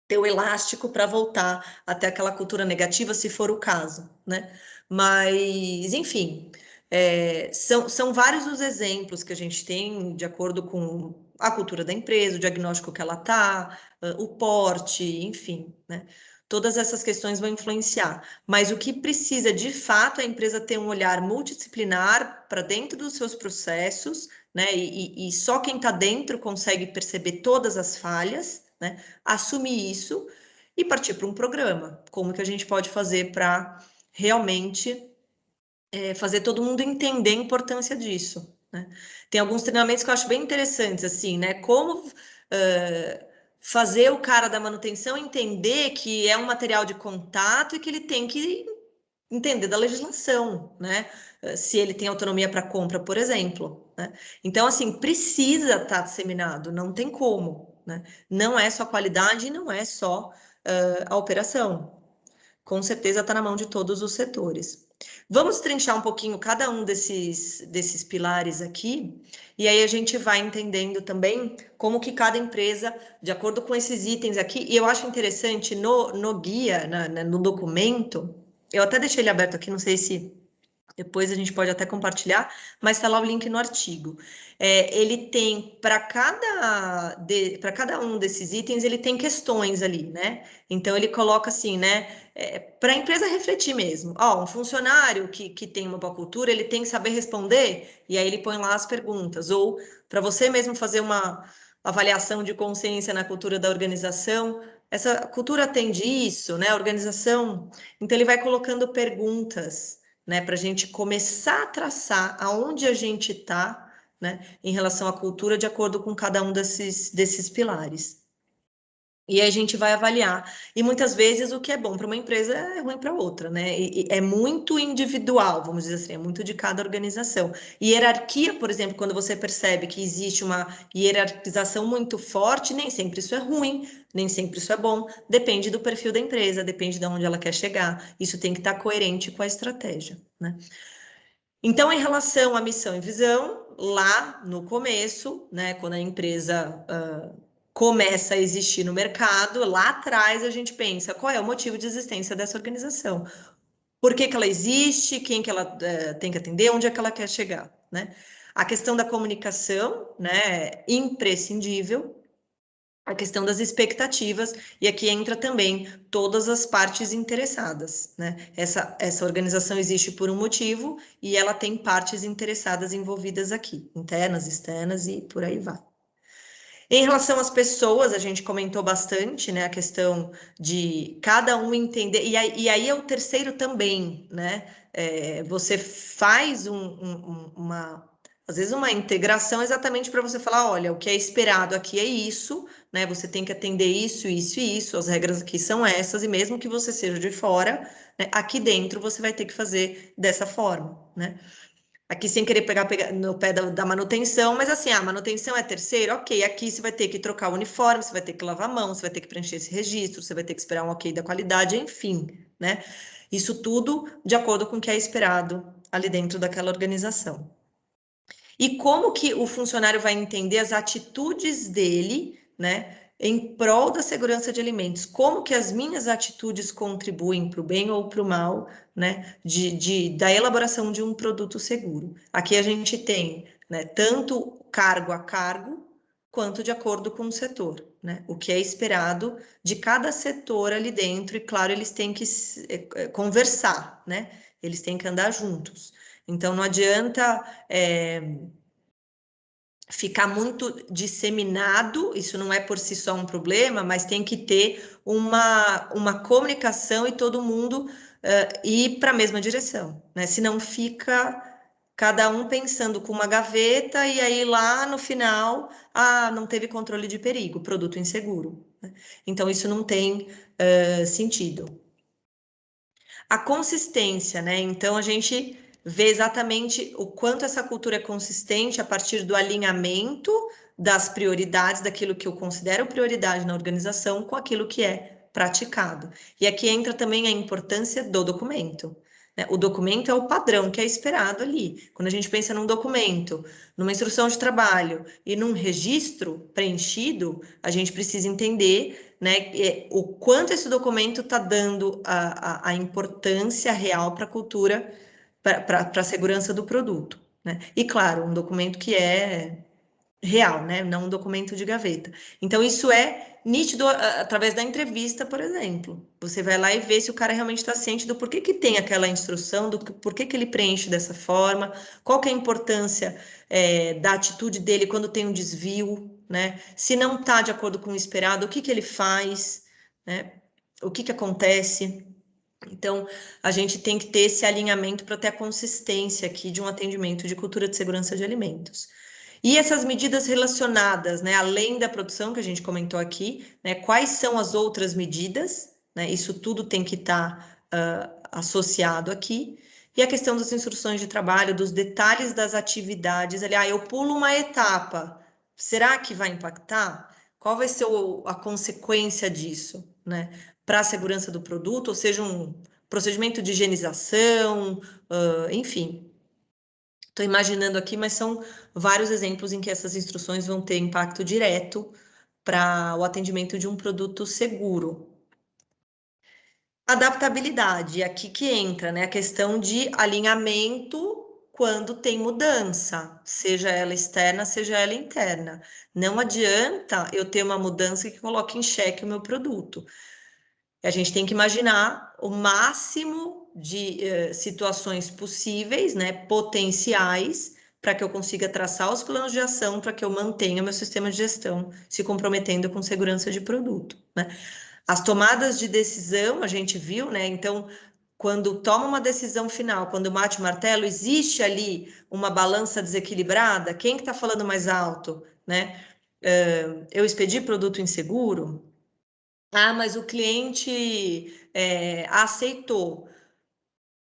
ter o elástico para voltar até aquela cultura negativa, se for o caso, né? Mas, enfim, são vários os exemplos que a gente tem de acordo com a cultura da empresa, o diagnóstico que ela está, o porte, enfim, né? Todas essas questões vão influenciar. Mas o que precisa, de fato, é a empresa ter um olhar multidisciplinar para dentro dos seus processos, né? E só quem está dentro consegue perceber todas as falhas, né? Assumir isso e partir para um programa. Como que a gente pode fazer para realmente fazer todo mundo entender a importância disso, né? Tem alguns treinamentos que eu acho bem interessantes, assim, né? Como fazer o cara da manutenção entender que é um material de contato e que ele tem que entender da legislação, né? Se ele tem autonomia para compra, por exemplo, né? Então, assim, precisa estar disseminado, não tem como, né? Não é só qualidade, não é só a operação. com certeza está na mão de todos os setores. Vamos trinchar um pouquinho cada um desses pilares aqui, e aí a gente vai entendendo também como que cada empresa, de acordo com esses itens aqui, e eu acho interessante no guia, no documento, eu até deixei ele aberto aqui, não sei se depois a gente pode até compartilhar, mas está lá o link no artigo. Ele tem, para cada um desses itens, ele tem questões ali, né? Então, ele coloca assim, né? Para a empresa refletir mesmo. Ó, um funcionário que tem uma boa cultura, ele tem que saber responder, e aí ele põe lá as perguntas. Ou, para você mesmo fazer uma avaliação de consciência na cultura da organização, essa cultura atende isso, né? A organização. Então, ele vai colocando perguntas, né, para a gente começar a traçar aonde a gente está, né, em relação à cultura, de acordo com cada um desses pilares. E aí a gente vai avaliar. E muitas vezes o que é bom para uma empresa é ruim para outra, né? E é muito individual, vamos dizer assim, é muito de cada organização. Hierarquia, por exemplo, quando você percebe que existe uma hierarquização muito forte, nem sempre isso é ruim, nem sempre isso é bom. Depende do perfil da empresa, depende de onde ela quer chegar. Isso tem que estar coerente com a estratégia, né? Então, em relação à missão e visão, lá no começo, né, quando a empresa começa a existir no mercado, lá atrás a gente pensa qual é o motivo de existência dessa organização, por que ela existe, quem que ela tem que atender, onde é que ela quer chegar, né? A questão da comunicação, né, imprescindível, a questão das expectativas, e aqui entra também todas as partes interessadas, né? Essa organização existe por um motivo e ela tem partes interessadas envolvidas aqui, internas, externas e por aí vai. Em relação às pessoas, a gente comentou bastante, né, a questão de cada um entender, e aí é o terceiro também, né? Você faz às vezes uma integração exatamente para você falar, olha, o que é esperado aqui é isso, né? Você tem que atender isso, isso e isso, as regras aqui são essas, e mesmo que você seja de fora, né, aqui dentro você vai ter que fazer dessa forma, né? Aqui sem querer pegar no pé da manutenção, mas assim, a manutenção é terceiro, ok, aqui você vai ter que trocar o uniforme, você vai ter que lavar a mão, você vai ter que preencher esse registro, você vai ter que esperar um ok da qualidade, enfim, né? Isso tudo de acordo com o que é esperado ali dentro daquela organização. E como que o funcionário vai entender as atitudes dele, né, em prol da segurança de alimentos? Como que as minhas atitudes contribuem para o bem ou para o mal, né, da elaboração de um produto seguro? Aqui a gente tem, né, tanto cargo a cargo, quanto de acordo com o setor, né? O que é esperado de cada setor ali dentro, e claro, eles têm que conversar, né? Eles têm que andar juntos. Então, não adianta ficar muito disseminado, isso não é por si só um problema, mas tem que ter uma comunicação e todo mundo ir para a mesma direção, né? Senão fica cada um pensando com uma gaveta e aí lá no final, não teve controle de perigo, produto inseguro, né? Então, isso não tem sentido. A consistência, né? Então, a gente vê exatamente o quanto essa cultura é consistente a partir do alinhamento das prioridades, daquilo que eu considero prioridade na organização, com aquilo que é praticado. E aqui entra também a importância do documento, né? O documento é o padrão que é esperado ali. Quando a gente pensa num documento, numa instrução de trabalho e num registro preenchido, a gente precisa entender, né, o quanto esse documento está dando a importância real para a cultura, para a segurança do produto, né? E claro, um documento que é real, né? Não um documento de gaveta. Então, isso é nítido através da entrevista, por exemplo. Você vai lá e vê se o cara realmente está ciente do porquê que tem aquela instrução, do porquê que ele preenche dessa forma, qual que é a importância da atitude dele quando tem um desvio, né? Se não está de acordo com o esperado, o que que ele faz, né? O que que acontece? Então, a gente tem que ter esse alinhamento para ter a consistência aqui de um atendimento de cultura de segurança de alimentos. E essas medidas relacionadas, né, além da produção que a gente comentou aqui, né, quais são as outras medidas, né, isso tudo tem que estar associado aqui. E a questão das instruções de trabalho, dos detalhes das atividades, aliás, eu pulo uma etapa, será que vai impactar? Qual vai ser a consequência disso, né? para a segurança do produto, ou seja, um procedimento de higienização, enfim. Estou imaginando aqui, mas são vários exemplos em que essas instruções vão ter impacto direto para o atendimento de um produto seguro. Adaptabilidade, aqui que entra, né? A questão de alinhamento quando tem mudança, seja ela externa, seja ela interna. Não adianta eu ter uma mudança que coloque em xeque o meu produto. A gente tem que imaginar o máximo de situações possíveis, né, potenciais, para que eu consiga traçar os planos de ação, para que eu mantenha meu sistema de gestão se comprometendo com segurança de produto, né? As tomadas de decisão, a gente viu, né? Então, quando toma uma decisão final, quando bate o martelo, existe ali uma balança desequilibrada? Quem que está falando mais alto, né? Eu expedi produto inseguro? Ah, mas o cliente aceitou.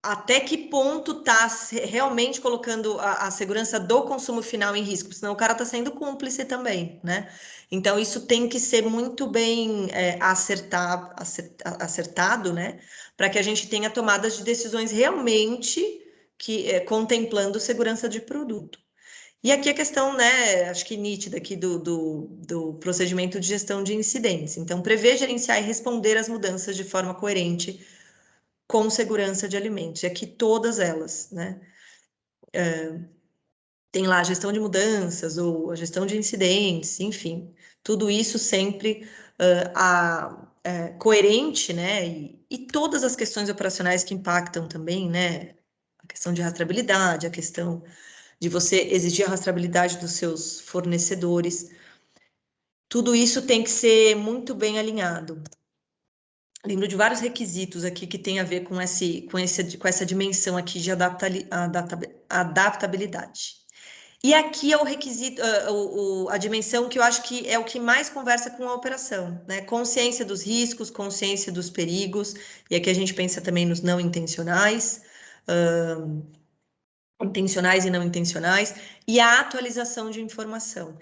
Até que ponto está realmente colocando a segurança do consumo final em risco? Senão o cara está sendo cúmplice também, né? Então, isso tem que ser muito bem acertado, né? Para que a gente tenha tomadas de decisões realmente contemplando segurança de produto. E aqui a questão, né, acho que nítida aqui do procedimento de gestão de incidentes. Então, prever, gerenciar e responder às mudanças de forma coerente com segurança de alimentos. E aqui todas elas, né? Tem lá a gestão de mudanças ou a gestão de incidentes, enfim. Tudo isso sempre coerente, né? E todas as questões operacionais que impactam também, né? A questão de rastreabilidade, a questão de você exigir a rastreabilidade dos seus fornecedores. Tudo isso tem que ser muito bem alinhado. Lembro de vários requisitos aqui que tem a ver com essa dimensão aqui de adaptabilidade. E aqui é o requisito, a dimensão que eu acho que é o que mais conversa com a operação, né? Consciência dos riscos, consciência dos perigos, e aqui a gente pensa também nos não intencionais, intencionais e não intencionais, e a atualização de informação.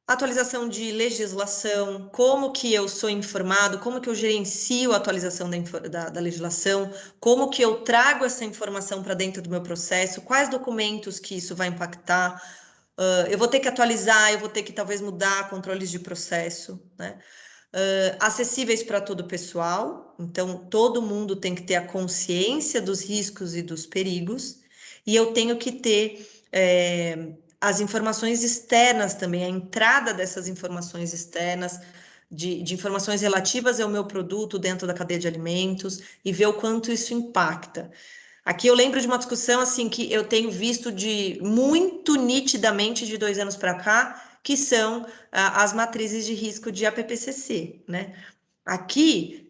Atualização de legislação, como que eu sou informado, como que eu gerencio a atualização da legislação, como que eu trago essa informação para dentro do meu processo, quais documentos que isso vai impactar, eu vou ter que atualizar, eu vou ter que talvez mudar controles de processo, né? Acessíveis para todo o pessoal, então todo mundo tem que ter a consciência dos riscos e dos perigos, e eu tenho que ter as informações externas também, a entrada dessas informações externas, de informações relativas ao meu produto dentro da cadeia de alimentos, e ver o quanto isso impacta. Aqui eu lembro de uma discussão assim que eu tenho visto muito nitidamente de 2 anos para cá, que são as matrizes de risco de APPCC, né? Aqui,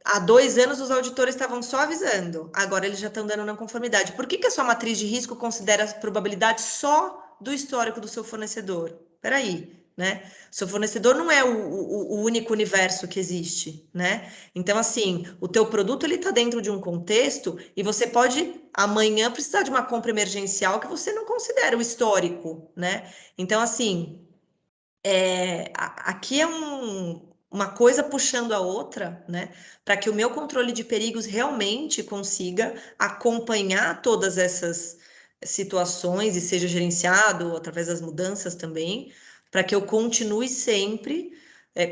há 2 anos os auditores estavam só avisando, agora eles já estão dando não conformidade. Por que a sua matriz de risco considera a probabilidade só do histórico do seu fornecedor? Peraí, né? Seu fornecedor não é o único universo que existe, né? Então, assim, o teu produto ele está dentro de um contexto e você pode amanhã precisar de uma compra emergencial que você não considera o histórico, né? Então, assim, aqui é uma coisa puxando a outra, né? Para que o meu controle de perigos realmente consiga acompanhar todas essas situações e seja gerenciado através das mudanças também, para que eu continue sempre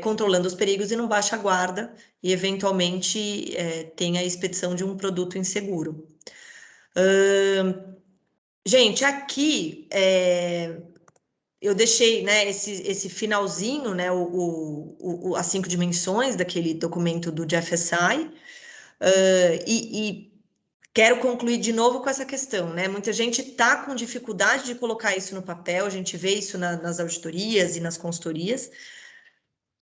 controlando os perigos e não baixe a guarda e eventualmente tenha a expedição de um produto inseguro. Gente, aqui eu deixei, né, esse finalzinho, né, as 5 dimensões daquele documento do GFSI, e quero concluir de novo com essa questão, né? Muita gente está com dificuldade de colocar isso no papel, a gente vê isso nas auditorias e nas consultorias,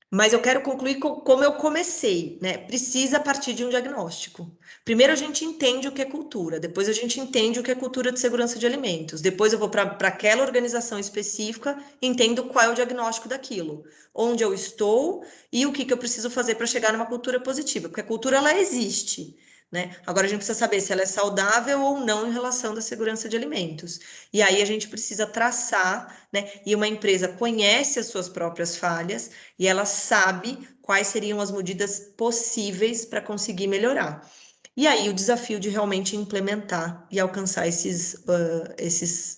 mas eu quero concluir como eu comecei, né? Precisa partir de um diagnóstico. Primeiro a gente entende o que é cultura, depois a gente entende o que é cultura de segurança de alimentos, depois eu vou para aquela organização específica, entendo qual é o diagnóstico daquilo, onde eu estou e o que eu preciso fazer para chegar numa cultura positiva, porque a cultura ela existe, né? Agora a gente precisa saber se ela é saudável ou não em relação à segurança de alimentos. E aí a gente precisa traçar, né? E uma empresa conhece as suas próprias falhas e ela sabe quais seriam as medidas possíveis para conseguir melhorar. E aí o desafio de realmente implementar e alcançar esses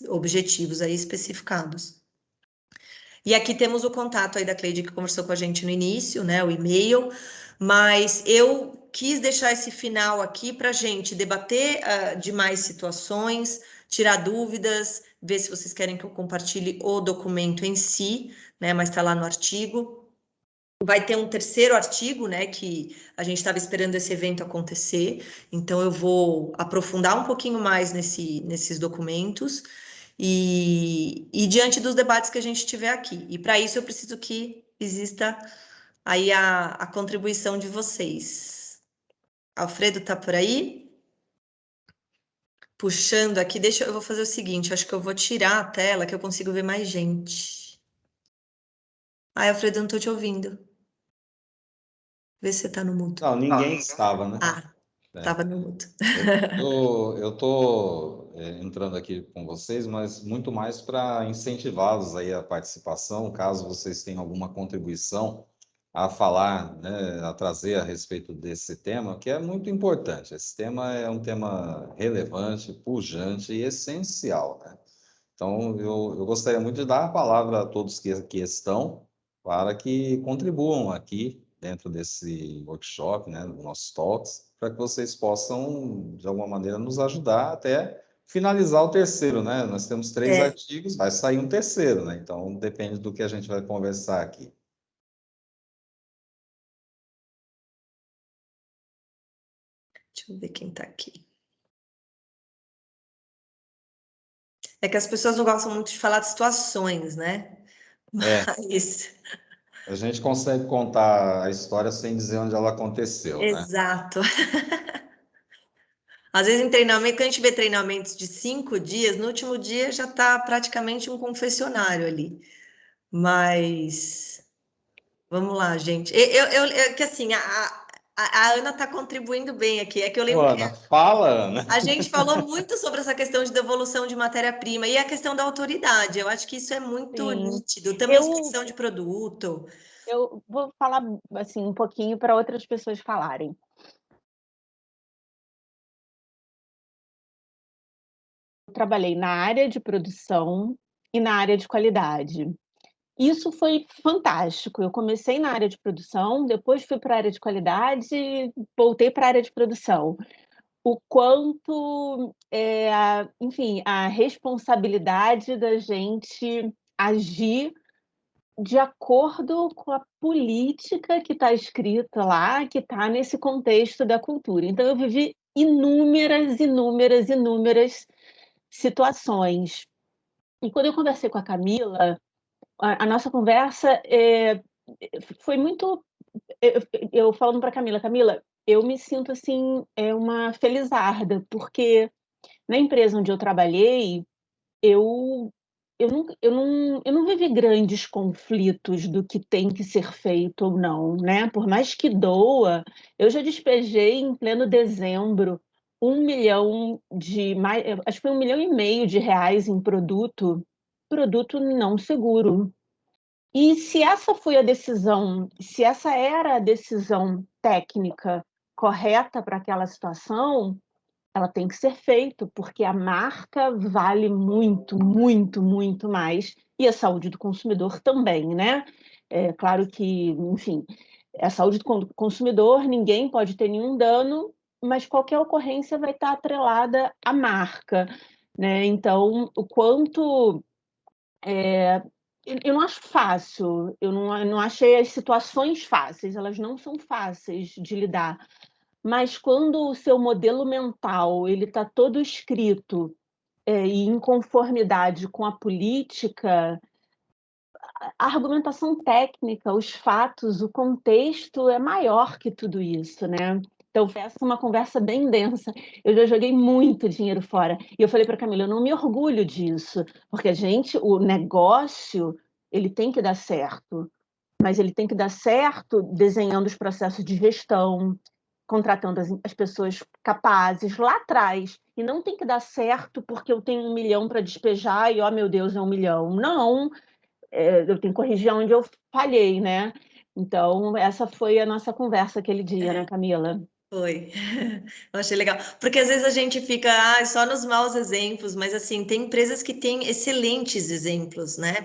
objetivos aí especificados. E aqui temos o contato aí da Cleide que conversou com a gente no início, né? O e-mail, mas eu quis deixar esse final aqui para a gente debater demais situações, tirar dúvidas, ver se vocês querem que eu compartilhe o documento em si, né? Mas está lá no artigo. Vai ter um terceiro artigo, né? Que a gente estava esperando esse evento acontecer, então eu vou aprofundar um pouquinho mais nesses documentos. E diante dos debates que a gente tiver aqui. E para isso eu preciso que exista aí a contribuição de vocês. Alfredo tá por aí? Puxando aqui, eu vou fazer o seguinte, acho que eu vou tirar a tela que eu consigo ver mais gente. Ai, Alfredo, eu não tô te ouvindo. Vê se você tá no mudo. Não, ninguém estava, né? Ah, É. tava no mudo. Eu tô entrando aqui com vocês, mas muito mais para incentivá-los aí a participação, caso vocês tenham alguma contribuição a falar, né, a trazer a respeito desse tema, que é muito importante. Esse tema é um tema relevante, pujante e essencial, né? Então, eu gostaria muito de dar a palavra a todos que aqui estão, para que contribuam aqui dentro desse workshop, né, dos nossos talks, para que vocês possam, de alguma maneira, nos ajudar até finalizar o terceiro, né? Nós temos 3 artigos, vai sair um terceiro, né? Então, depende do que a gente vai conversar aqui. Deixa eu ver quem tá aqui. É que as pessoas não gostam muito de falar de situações, né? É, Mas, a gente consegue contar a história sem dizer onde ela aconteceu, né? exato. Às vezes em treinamento, quando a gente vê treinamentos de 5 dias, no último dia já está praticamente um confessionário ali. Mas vamos lá, gente. Que assim, a Ana está contribuindo bem aqui. É que eu Ô, lembro que Ana, fala, Ana. a gente falou muito sobre essa questão de devolução de matéria-prima e a questão da autoridade. Eu acho que isso é muito Sim. nítido. Também Eu, inspeção de produto. eu vou falar assim um pouquinho para outras pessoas falarem. Eu trabalhei na área de produção e na área de qualidade. Isso foi fantástico. Eu comecei na área de produção, depois fui para a área de qualidade e voltei para a área de produção. O quanto, enfim, a responsabilidade da gente agir de acordo com a política que está escrita lá, que está nesse contexto da cultura. Então eu vivi inúmeras, inúmeras, inúmeras situações. E quando eu conversei com a Camila, a nossa conversa, foi muito eu falando para Camila: "Camila, eu me sinto, assim, uma felizarda, porque na empresa onde eu trabalhei, eu eu não vivi grandes conflitos do que tem que ser feito ou não, né, por mais que doa, eu já despejei em pleno dezembro 1.000.000 de mai acho que foi 1.500.000 em produto não seguro. E se essa foi a decisão, se essa era a decisão técnica correta para aquela situação, ela tem que ser feita, porque a marca vale muito, muito, muito mais, e a saúde do consumidor também, né. É claro que, enfim, a saúde do consumidor, ninguém pode ter nenhum dano, mas qualquer ocorrência vai estar atrelada à marca, né. Então, o quanto eu não acho fácil, eu não achei as situações fáceis, elas não são fáceis de lidar, mas quando o seu modelo mental, ele está todo escrito, e em conformidade com a política, a argumentação técnica, os fatos, o contexto é maior que tudo isso, né. Então foi essa uma conversa bem densa, eu já joguei muito dinheiro fora, e eu falei para Camila: "Eu não me orgulho disso, porque o negócio, ele tem que dar certo, mas ele tem que dar certo desenhando os processos de gestão, contratando as pessoas capazes lá atrás, e não tem que dar certo porque eu tenho 1 milhão para despejar e, ó, meu Deus, é 1 milhão. Não, eu tenho que corrigir onde eu falhei, né. Então essa foi a nossa conversa aquele dia, né, Camila? Foi. Eu achei legal. Porque às vezes a gente fica só nos maus exemplos, mas assim, tem empresas que têm excelentes exemplos, né,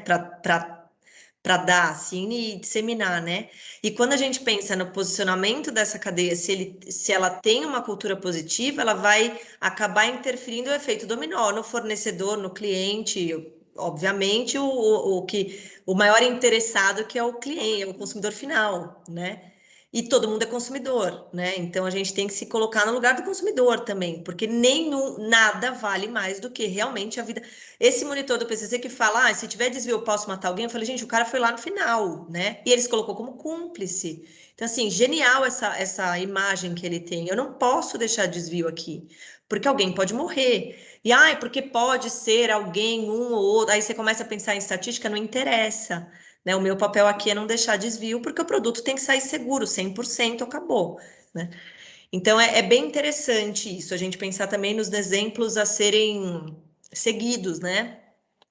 para dar assim e disseminar, né? E quando a gente pensa no posicionamento dessa cadeia, se ela tem uma cultura positiva, ela vai acabar interferindo o efeito dominó no fornecedor, no cliente, obviamente o maior interessado que é o cliente, é o consumidor final, né? E todo mundo é consumidor, né? Então a gente tem que se colocar no lugar do consumidor também, porque nada vale mais do que realmente a vida. Esse monitor do PCC que fala, se tiver desvio eu posso matar alguém, eu falei, gente, o cara foi lá no final, né? E ele se colocou como cúmplice. Então, assim, genial essa imagem que ele tem. Eu não posso deixar desvio aqui, porque alguém pode morrer. E, porque pode ser alguém, um ou outro. Aí você começa a pensar em estatística, não interessa. Né? O meu papel aqui é não deixar desvio, porque o produto tem que sair seguro, 100%, acabou. Né? Então, é bem interessante isso, a gente pensar também nos exemplos a serem seguidos, né?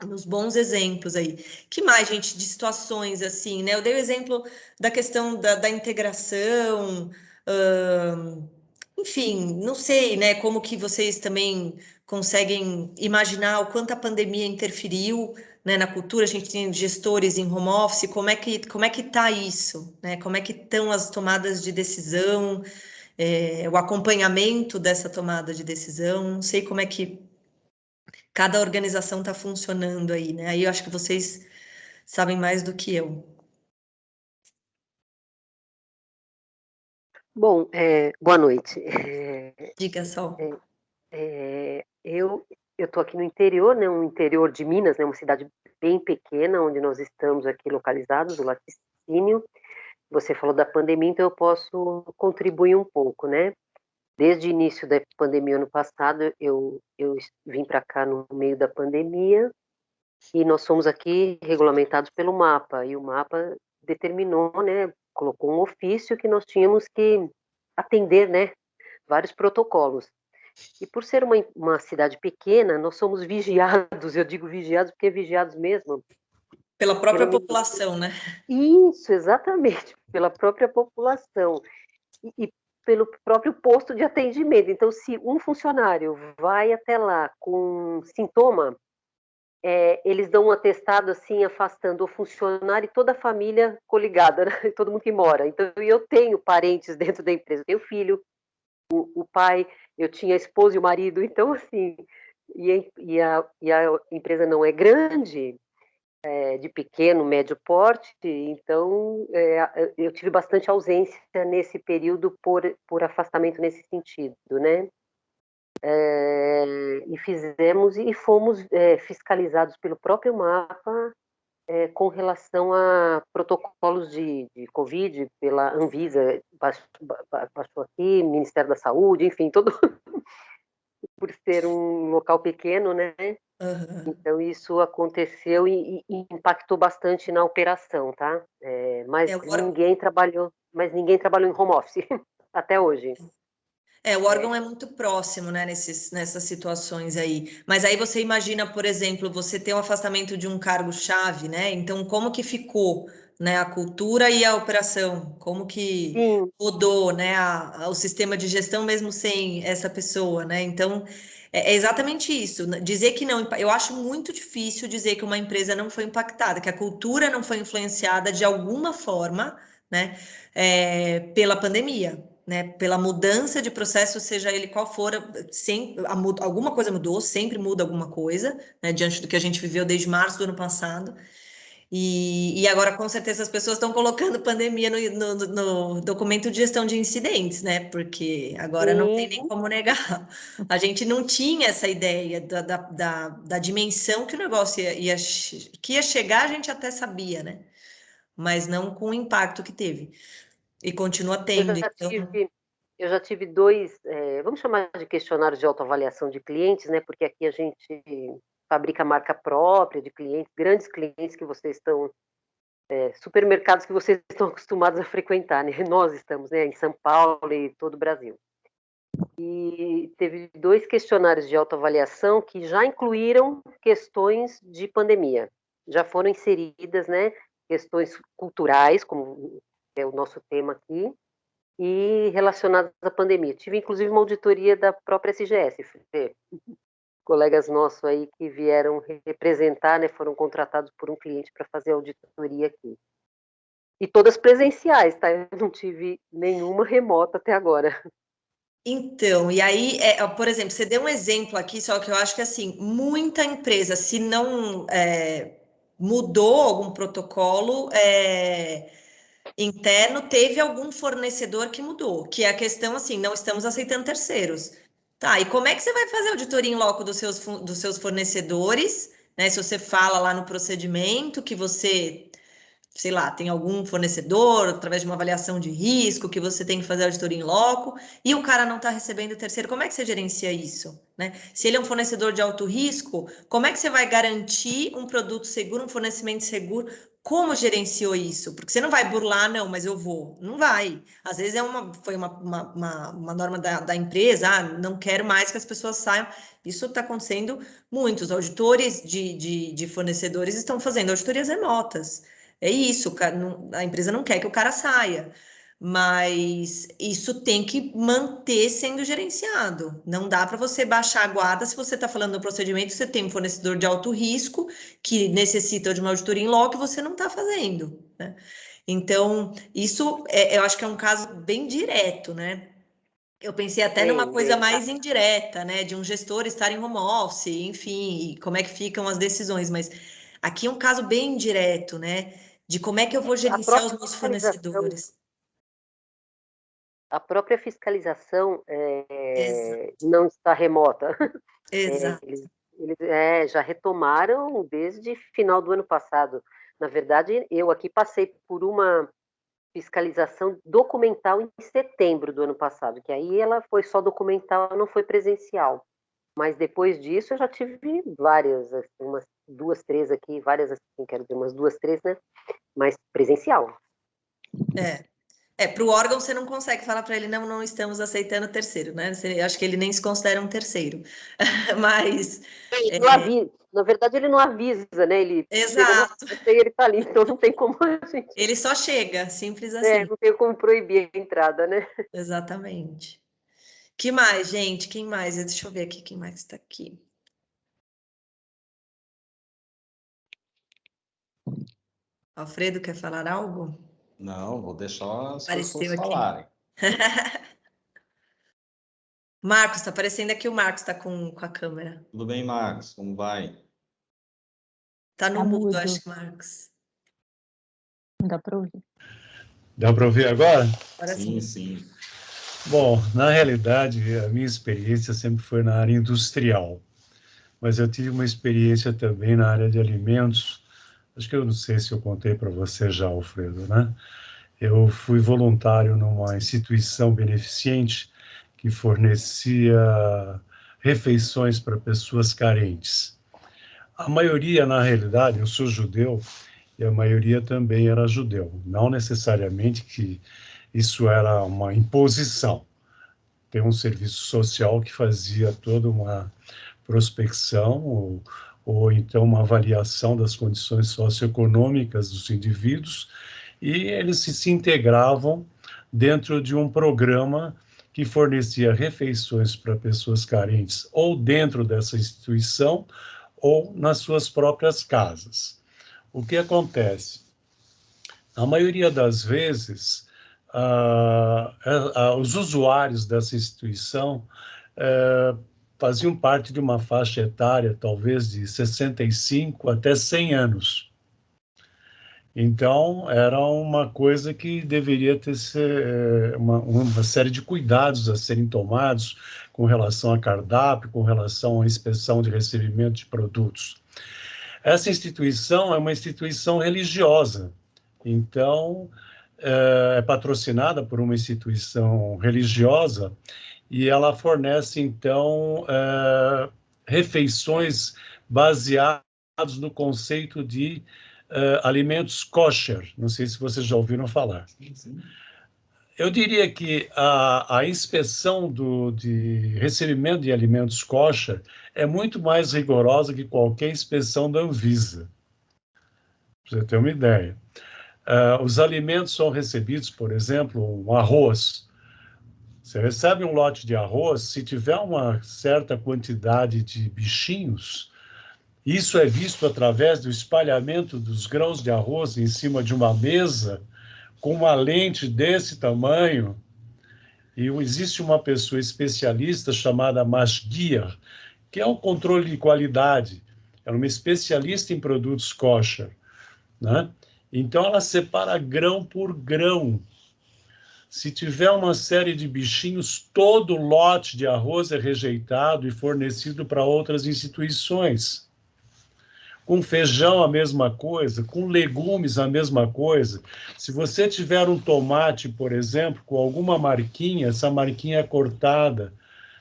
Nos bons exemplos aí. Que mais, gente, de situações assim, né? Eu dei o exemplo da questão da integração, enfim, não sei, né? Como que vocês também conseguem imaginar o quanto a pandemia interferiu, né, na cultura. A gente tem gestores em home office, como é que tá isso, né? Como é que estão as tomadas de decisão, o acompanhamento dessa tomada de decisão? Não sei como é que cada organização está funcionando aí, né? Aí eu acho que vocês sabem mais do que eu. Bom, boa noite. Diga só. Eu estou aqui no interior, né, um interior de Minas, né, uma cidade bem pequena, onde nós estamos aqui localizados, o Laticínio. Você falou da pandemia, então eu posso contribuir um pouco, né? Desde o início da pandemia ano passado, eu vim para cá no meio da pandemia e nós fomos aqui regulamentados pelo MAPA, e o MAPA determinou, né, colocou um ofício que nós tínhamos que atender, né, vários protocolos. E por ser uma cidade pequena, nós somos vigiados, eu digo vigiados porque vigiados mesmo. Pela própria população, né? Isso, exatamente, pela própria população e pelo próprio posto de atendimento. Então, se um funcionário vai até lá com sintoma, eles dão um atestado assim, afastando o funcionário e toda a família coligada, né? Todo mundo que mora. Então, eu tenho parentes dentro da empresa, eu tenho filho, o pai, eu tinha a esposa e o marido, então assim, e a empresa não é grande, de pequeno, médio porte, então eu tive bastante ausência nesse período por afastamento nesse sentido, né? E fizemos e fomos fiscalizados pelo próprio MAPA com relação a protocolos de Covid, pela Anvisa, passou aqui, Ministério da Saúde, enfim, todo por ser um local pequeno, né? Uhum. Então isso aconteceu e impactou bastante na operação, tá? Mas ninguém trabalhou em home office até hoje. O órgão é muito próximo, né, nessas situações aí. Mas aí você imagina, por exemplo, você ter um afastamento de um cargo-chave, né? Então, como que ficou, né, a cultura e a operação? Como que Sim, rodou, né, o sistema de gestão mesmo sem essa pessoa, né? Então, é exatamente isso. Dizer que não, eu acho muito difícil dizer que uma empresa não foi impactada, que a cultura não foi influenciada de alguma forma, né, pela pandemia, né, pela mudança de processo, seja ele qual for, alguma coisa mudou, sempre muda alguma coisa, né, diante do que a gente viveu desde março do ano passado. E agora, com certeza, as pessoas estão colocando pandemia no documento de gestão de incidentes, né? Porque agora não tem nem sim. como negar. A gente não tinha essa ideia da dimensão que o negócio que ia chegar, a gente até sabia, né? Mas não com o impacto que teve. E continua Eu tendo. já Então, tive, eu já tive dois, vamos chamar de questionários de autoavaliação de clientes, né? Porque aqui a gente fabrica marca própria de clientes, grandes clientes que vocês estão supermercados que vocês estão acostumados a frequentar, né? Nós estamos, né, em São Paulo e todo o Brasil. E teve 2 questionários de autoavaliação que já incluíram questões de pandemia. Já foram inseridas, né, questões culturais, como é o nosso tema aqui, e relacionadas à pandemia. Tive, inclusive, uma auditoria da própria SGS, colegas nossos aí que vieram representar, né, foram contratados por um cliente para fazer a auditoria aqui. E todas presenciais, tá? Eu não tive nenhuma remota até agora. Então, e aí, por exemplo, você deu um exemplo aqui, só que eu acho que assim, muita empresa, se não mudou algum protocolo interno, teve algum fornecedor que mudou, que é a questão assim, não estamos aceitando terceiros. Tá, e como é que você vai fazer auditoria em loco dos seus fornecedores, né? Se você fala lá no procedimento que você, sei lá, tem algum fornecedor, através de uma avaliação de risco, que você tem que fazer auditoria em loco, e o cara não está recebendo o terceiro, como é que você gerencia isso, né? Se ele é um fornecedor de alto risco, como é que você vai garantir um produto seguro, um fornecimento seguro? Como gerenciou isso? Porque você não vai burlar, não, mas eu vou. Não vai. Às vezes foi uma norma da empresa, não quero mais que as pessoas saiam. Isso está acontecendo muito. Os auditores de fornecedores estão fazendo auditorias remotas. É isso, a empresa não quer que o cara saia, mas isso tem que manter sendo gerenciado. Não dá para você baixar a guarda se você está falando do procedimento, você tem um fornecedor de alto risco que necessita de uma auditoria em loco e você não está fazendo, né? Então, isso eu acho que é um caso bem direto, né? Eu pensei até numa coisa mais indireta, né? De um gestor estar em home office, enfim, e como é que ficam as decisões, mas aqui é um caso bem direto, né? De como é que eu vou gerenciar os meus fornecedores. A própria fiscalização Exato. não está remota. Exato. Eles já retomaram desde final do ano passado. Na verdade, eu aqui passei por uma fiscalização documental em setembro do ano passado, que aí ela foi só documental, não foi presencial. Mas depois disso eu já tive várias, assim, umas 2, 3 aqui, várias assim, quero dizer, umas 2, 3, né? Mas presencial. Para o órgão você não consegue falar para ele, não, não estamos aceitando terceiro, né? Acho que ele nem se considera um terceiro. Mas. Não avisa. Na verdade, ele não avisa, né? Ele chega na Exato. porta e ele está ali, então não tem como a gente. Ele só chega, simples assim. Não tem como proibir a entrada, né? Exatamente. Que mais, gente? Quem mais? Deixa eu ver aqui quem mais está aqui. Alfredo, quer falar algo? Não, vou deixar as Apareceu pessoas aqui. falarem. Marcos, tá aparecendo aqui o Marcos, tá com a câmera. Tudo bem, Marcos? Como vai? Tá no Tá mudo, mudo. acho que, Marcos. Não dá para ouvir. Dá para ouvir agora? Agora Sim, sim. sim. Bom, na realidade, a minha experiência sempre foi na área industrial, mas eu tive uma experiência também na área de alimentos. Acho que eu não sei se eu contei para você já, Alfredo, né? Eu fui voluntário numa instituição beneficente que fornecia refeições para pessoas carentes. A maioria, na realidade, eu sou judeu e a maioria também era judeu. Não necessariamente que isso era uma imposição. Tem um serviço social que fazia toda uma prospecção ou então uma avaliação das condições socioeconômicas dos indivíduos e eles se integravam dentro de um programa que fornecia refeições para pessoas carentes ou dentro dessa instituição ou nas suas próprias casas. O que acontece? A maioria das vezes, os usuários dessa instituição faziam parte de uma faixa etária, talvez de 65 até 100 anos. Então, era uma coisa que deveria ter uma série de cuidados a serem tomados com relação a cardápio, com relação à inspeção de recebimento de produtos. Essa instituição é uma instituição religiosa, então é patrocinada por uma instituição religiosa e ela fornece, então, refeições baseadas no conceito de alimentos kosher. Não sei se vocês já ouviram falar. Sim. Eu diria que a inspeção de recebimento de alimentos kosher é muito mais rigorosa que qualquer inspeção da Anvisa. Para você ter uma ideia. Os alimentos são recebidos, por exemplo, um arroz. Você recebe um lote de arroz, se tiver uma certa quantidade de bichinhos, isso é visto através do espalhamento dos grãos de arroz em cima de uma mesa, com uma lente desse tamanho, e existe uma pessoa especialista chamada Mashgiach, que é o controle de qualidade, é uma especialista em produtos kosher, né? Então, ela separa grão por grão. Se tiver uma série de bichinhos, todo lote de arroz é rejeitado e fornecido para outras instituições. Com feijão, a mesma coisa. Com legumes, a mesma coisa. Se você tiver um tomate, por exemplo, com alguma marquinha, essa marquinha é cortada.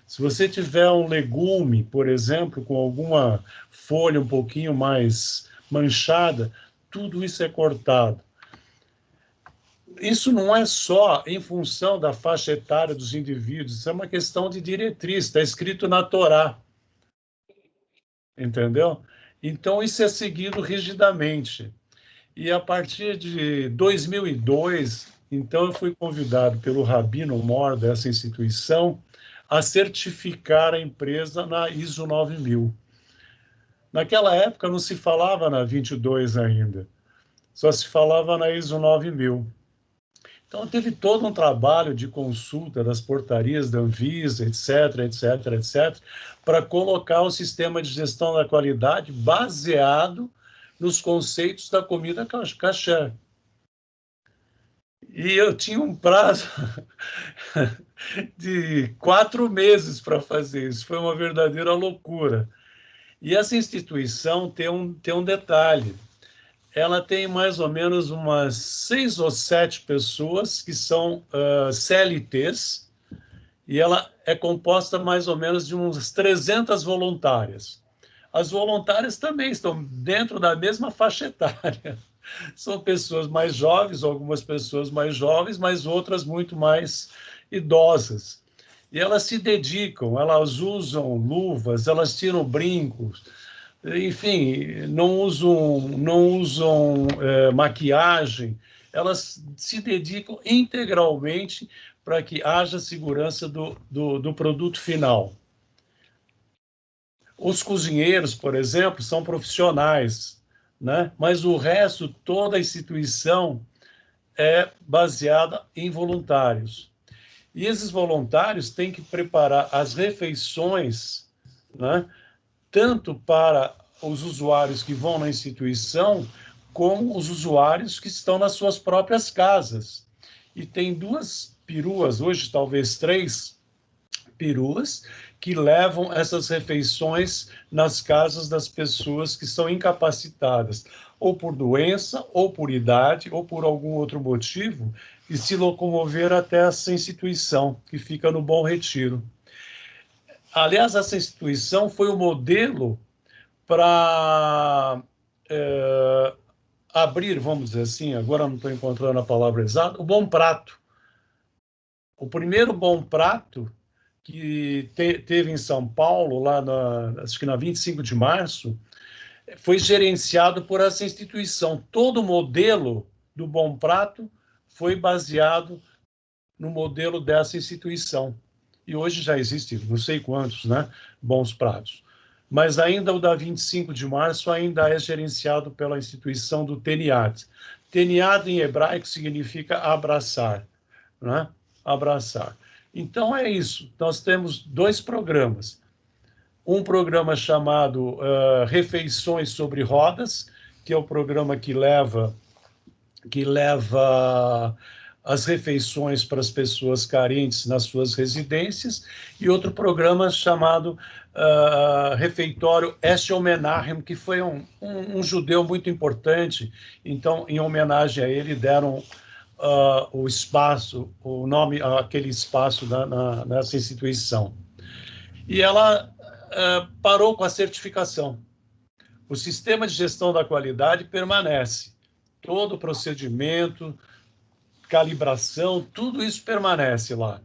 Se você tiver um legume, por exemplo, com alguma folha um pouquinho mais manchada, tudo isso é cortado. Isso não é só em função da faixa etária dos indivíduos, isso é uma questão de diretriz, está escrito na Torá. Entendeu? Então, isso é seguido rigidamente. E a partir de 2002, então, eu fui convidado pelo Rabino Mor dessa instituição a certificar a empresa na ISO 9000. Naquela época não se falava na 22 ainda, só se falava na ISO 9000. Então, teve todo um trabalho de consulta das portarias da Anvisa, etc., etc., etc., para colocar um sistema de gestão da qualidade baseado nos conceitos da comida kasher. E eu tinha um prazo de 4 meses para fazer isso. Foi uma verdadeira loucura. E essa instituição tem um detalhe. Ela tem mais ou menos umas 6 ou 7 pessoas que são CLTs, e ela é composta mais ou menos de uns 300 voluntárias. As voluntárias também estão dentro da mesma faixa etária. São pessoas mais jovens, algumas pessoas mais jovens, mas outras muito mais idosas. E elas se dedicam, elas usam luvas, elas tiram brincos, enfim, não usam maquiagem, elas se dedicam integralmente para que haja segurança do produto final. Os cozinheiros, por exemplo, são profissionais, né? Mas o resto, toda a instituição é baseada em voluntários. E esses voluntários têm que preparar as refeições, né? Tanto para os usuários que vão na instituição, como os usuários que estão nas suas próprias casas. E tem 2 peruas, hoje talvez 3 peruas, que levam essas refeições nas casas das pessoas que são incapacitadas, ou por doença, ou por idade, ou por algum outro motivo, e se locomover até essa instituição, que fica no Bom Retiro. Aliás, essa instituição foi o modelo para abrir, vamos dizer assim, agora não estou encontrando a palavra exata, o Bom Prato. O primeiro Bom Prato que teve em São Paulo, lá acho que na 25 de março, foi gerenciado por essa instituição. Todo o modelo do Bom Prato foi baseado no modelo dessa instituição. E hoje já existe não sei quantos, né, bons pratos. Mas ainda o da 25 de março ainda é gerenciado pela instituição do Teniad. Teniad em hebraico significa abraçar, né? Abraçar. Então é isso. Nós temos 2 programas. Um programa chamado Refeições sobre Rodas, que é o programa que leva as refeições para as pessoas carentes nas suas residências, e outro programa chamado Refeitório Eshel Menachem, que foi um judeu muito importante. Então, em homenagem a ele, deram o espaço, o nome, aquele espaço nessa instituição. E ela parou com a certificação. O sistema de gestão da qualidade permanece. Todo o procedimento, calibração, tudo isso permanece lá.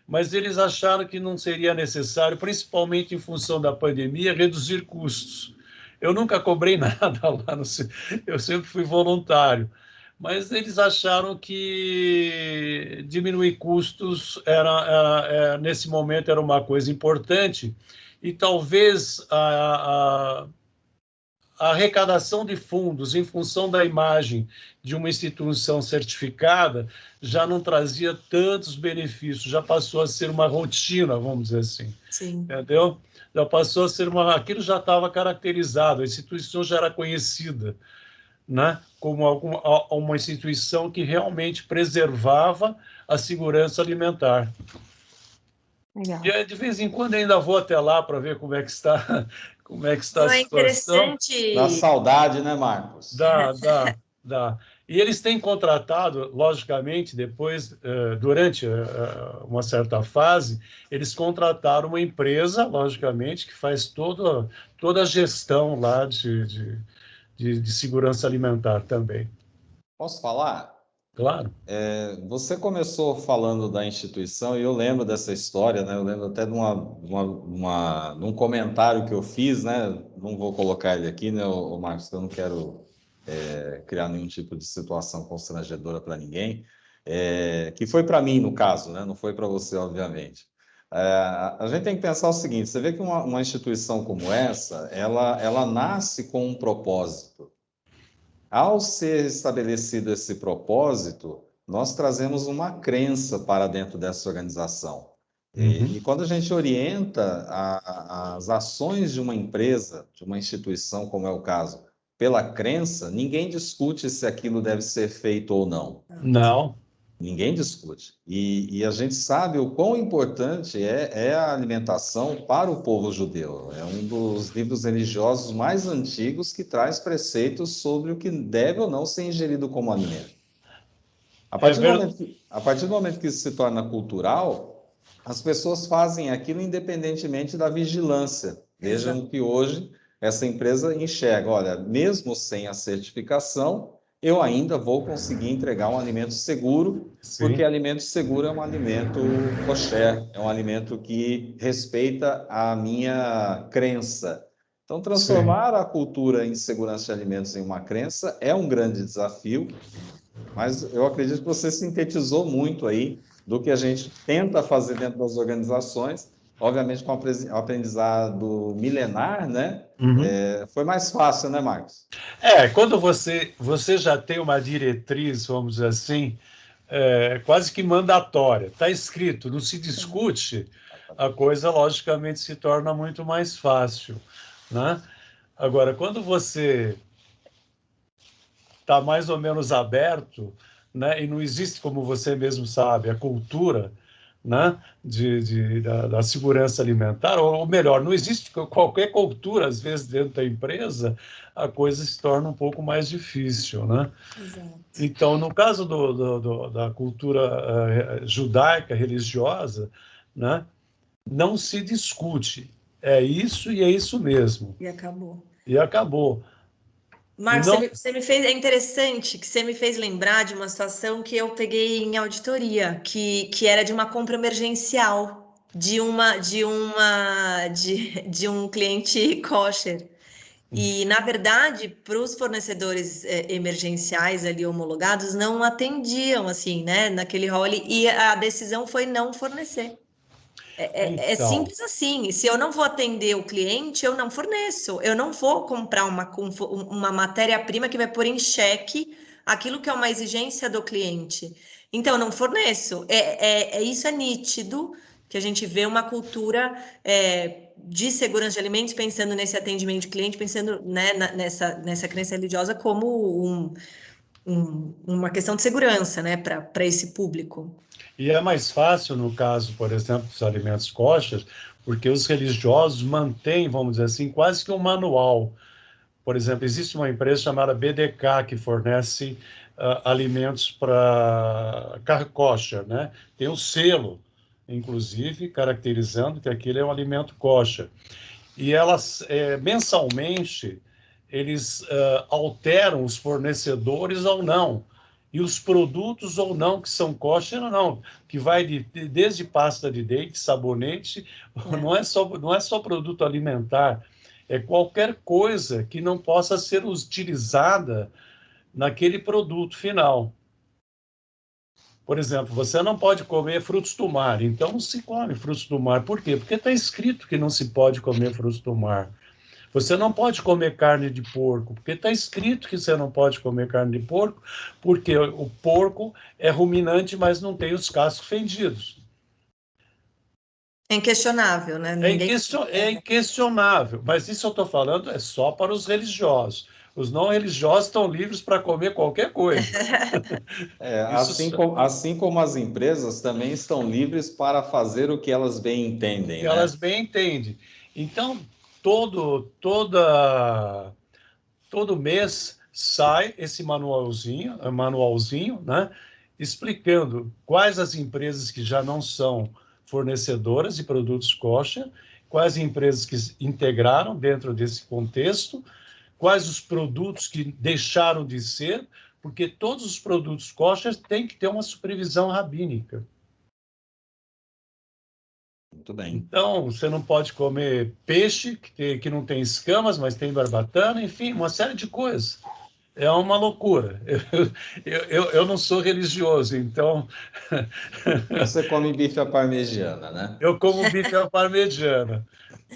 Mas eles acharam que não seria necessário, principalmente em função da pandemia, reduzir custos. Eu nunca cobrei nada lá, eu sempre fui voluntário. Mas eles acharam que diminuir custos nesse momento era uma coisa importante e talvez a arrecadação de fundos em função da imagem de uma instituição certificada já não trazia tantos benefícios, já passou a ser uma rotina, vamos dizer assim. Sim. Entendeu? Já passou a ser aquilo já estava caracterizado, a instituição já era conhecida, né, como uma instituição que realmente preservava a segurança alimentar. Legal. E de vez em quando ainda vou até lá para ver como é que está a É situação. interessante. Dá saudade, né, Marcos? Dá. E eles têm contratado, logicamente, depois, durante uma certa fase, eles contrataram uma empresa, logicamente, que faz toda a gestão lá de segurança alimentar também. Posso falar? Claro. Você começou falando da instituição e eu lembro dessa história, né? Eu lembro até de um comentário que eu fiz, né? Não vou colocar ele aqui, né, o Marcos, que eu não quero criar nenhum tipo de situação constrangedora para ninguém, que foi para mim, no caso, né? Não foi para você, obviamente. A gente tem que pensar o seguinte: você vê que uma instituição como essa, ela nasce com um propósito. Ao ser estabelecido esse propósito, nós trazemos uma crença para dentro dessa organização. E quando a gente orienta as ações de uma empresa, de uma instituição, como é o caso, pela crença, ninguém discute se aquilo deve ser feito ou não. Não. Ninguém discute. E a gente sabe o quão importante é a alimentação para o povo judeu. É um dos livros religiosos mais antigos que traz preceitos sobre o que deve ou não ser ingerido como alimento. A partir do momento que isso se torna cultural, as pessoas fazem aquilo independentemente da vigilância. Vejam que hoje essa empresa enxerga, olha, mesmo sem a certificação, eu ainda vou conseguir entregar um alimento seguro, Sim. porque alimento seguro é um alimento kosher, é um alimento que respeita a minha crença. Então, transformar a cultura em segurança de alimentos em uma crença é um grande desafio, mas eu acredito que você sintetizou muito aí do que a gente tenta fazer dentro das organizações, obviamente com o aprendizado milenar, né? Foi mais fácil, né, Marcos? Quando você já tem uma diretriz, vamos dizer assim, quase que mandatória, está escrito, não se discute, a coisa logicamente se torna muito mais fácil, né? Agora, quando você está mais ou menos aberto, né, e não existe, como você mesmo sabe, a cultura, né, da segurança alimentar, ou melhor, não existe qualquer cultura, às vezes, dentro da empresa, a coisa se torna um pouco mais difícil, né? Exato. Então, no caso da cultura judaica, religiosa, né, não se discute. É isso e é isso mesmo. E acabou. E acabou. Marcos, Não... é interessante que você me fez lembrar de uma situação que eu peguei em auditoria, que era de uma compra emergencial de um cliente kosher. E, na verdade, para os fornecedores emergenciais ali homologados, não atendiam, assim, né, naquele rol, e a decisão foi não fornecer. É Então, simples assim. Se eu não vou atender o cliente, eu não forneço. Eu não vou comprar uma matéria-prima que vai pôr em xeque aquilo que é uma exigência do cliente. Então, não forneço. Isso é nítido que a gente vê uma cultura de segurança de alimentos, pensando nesse atendimento de cliente, pensando, né, nessa crença religiosa como uma questão de segurança, né, para esse público. e é mais fácil, no caso, por exemplo, dos alimentos kosher, porque os religiosos mantêm, vamos dizer assim, quase que um manual. Por exemplo, existe uma empresa chamada BDK que fornece alimentos para kosher, né? Tem um selo, inclusive, caracterizando que aquele é um alimento kosher. E elas, mensalmente, eles alteram os fornecedores ou não, e os produtos ou não que são kosher ou não, que vai desde pasta de dente, sabonete, não é só produto alimentar, é qualquer coisa que não possa ser utilizada naquele produto final. Por exemplo, você não pode comer frutos do mar, então não se come frutos do mar. Por quê? Porque está escrito que não se pode comer frutos do mar. Você não pode comer carne de porco, porque está escrito que você não pode comer carne de porco, porque o porco é ruminante, mas não tem os cascos fendidos. É inquestionável, né? É inquestionável, mas isso eu estou falando é só para os religiosos. Os não religiosos estão livres para comer qualquer coisa. Assim como as empresas também estão livres para fazer o que elas bem entendem, Que né? elas bem entendem. Então, todo mês sai esse manualzinho, né, explicando quais as empresas que já não são fornecedoras de produtos kosher, quais empresas que integraram dentro desse contexto, quais os produtos que deixaram de ser, porque todos os produtos kosher têm que ter uma supervisão rabínica. Muito bem. Então, você não pode comer peixe que não tem escamas, mas tem barbatana, enfim, uma série de coisas. É uma loucura. Eu não sou religioso, então Você come bife à parmegiana, né? eu como bife à parmegiana,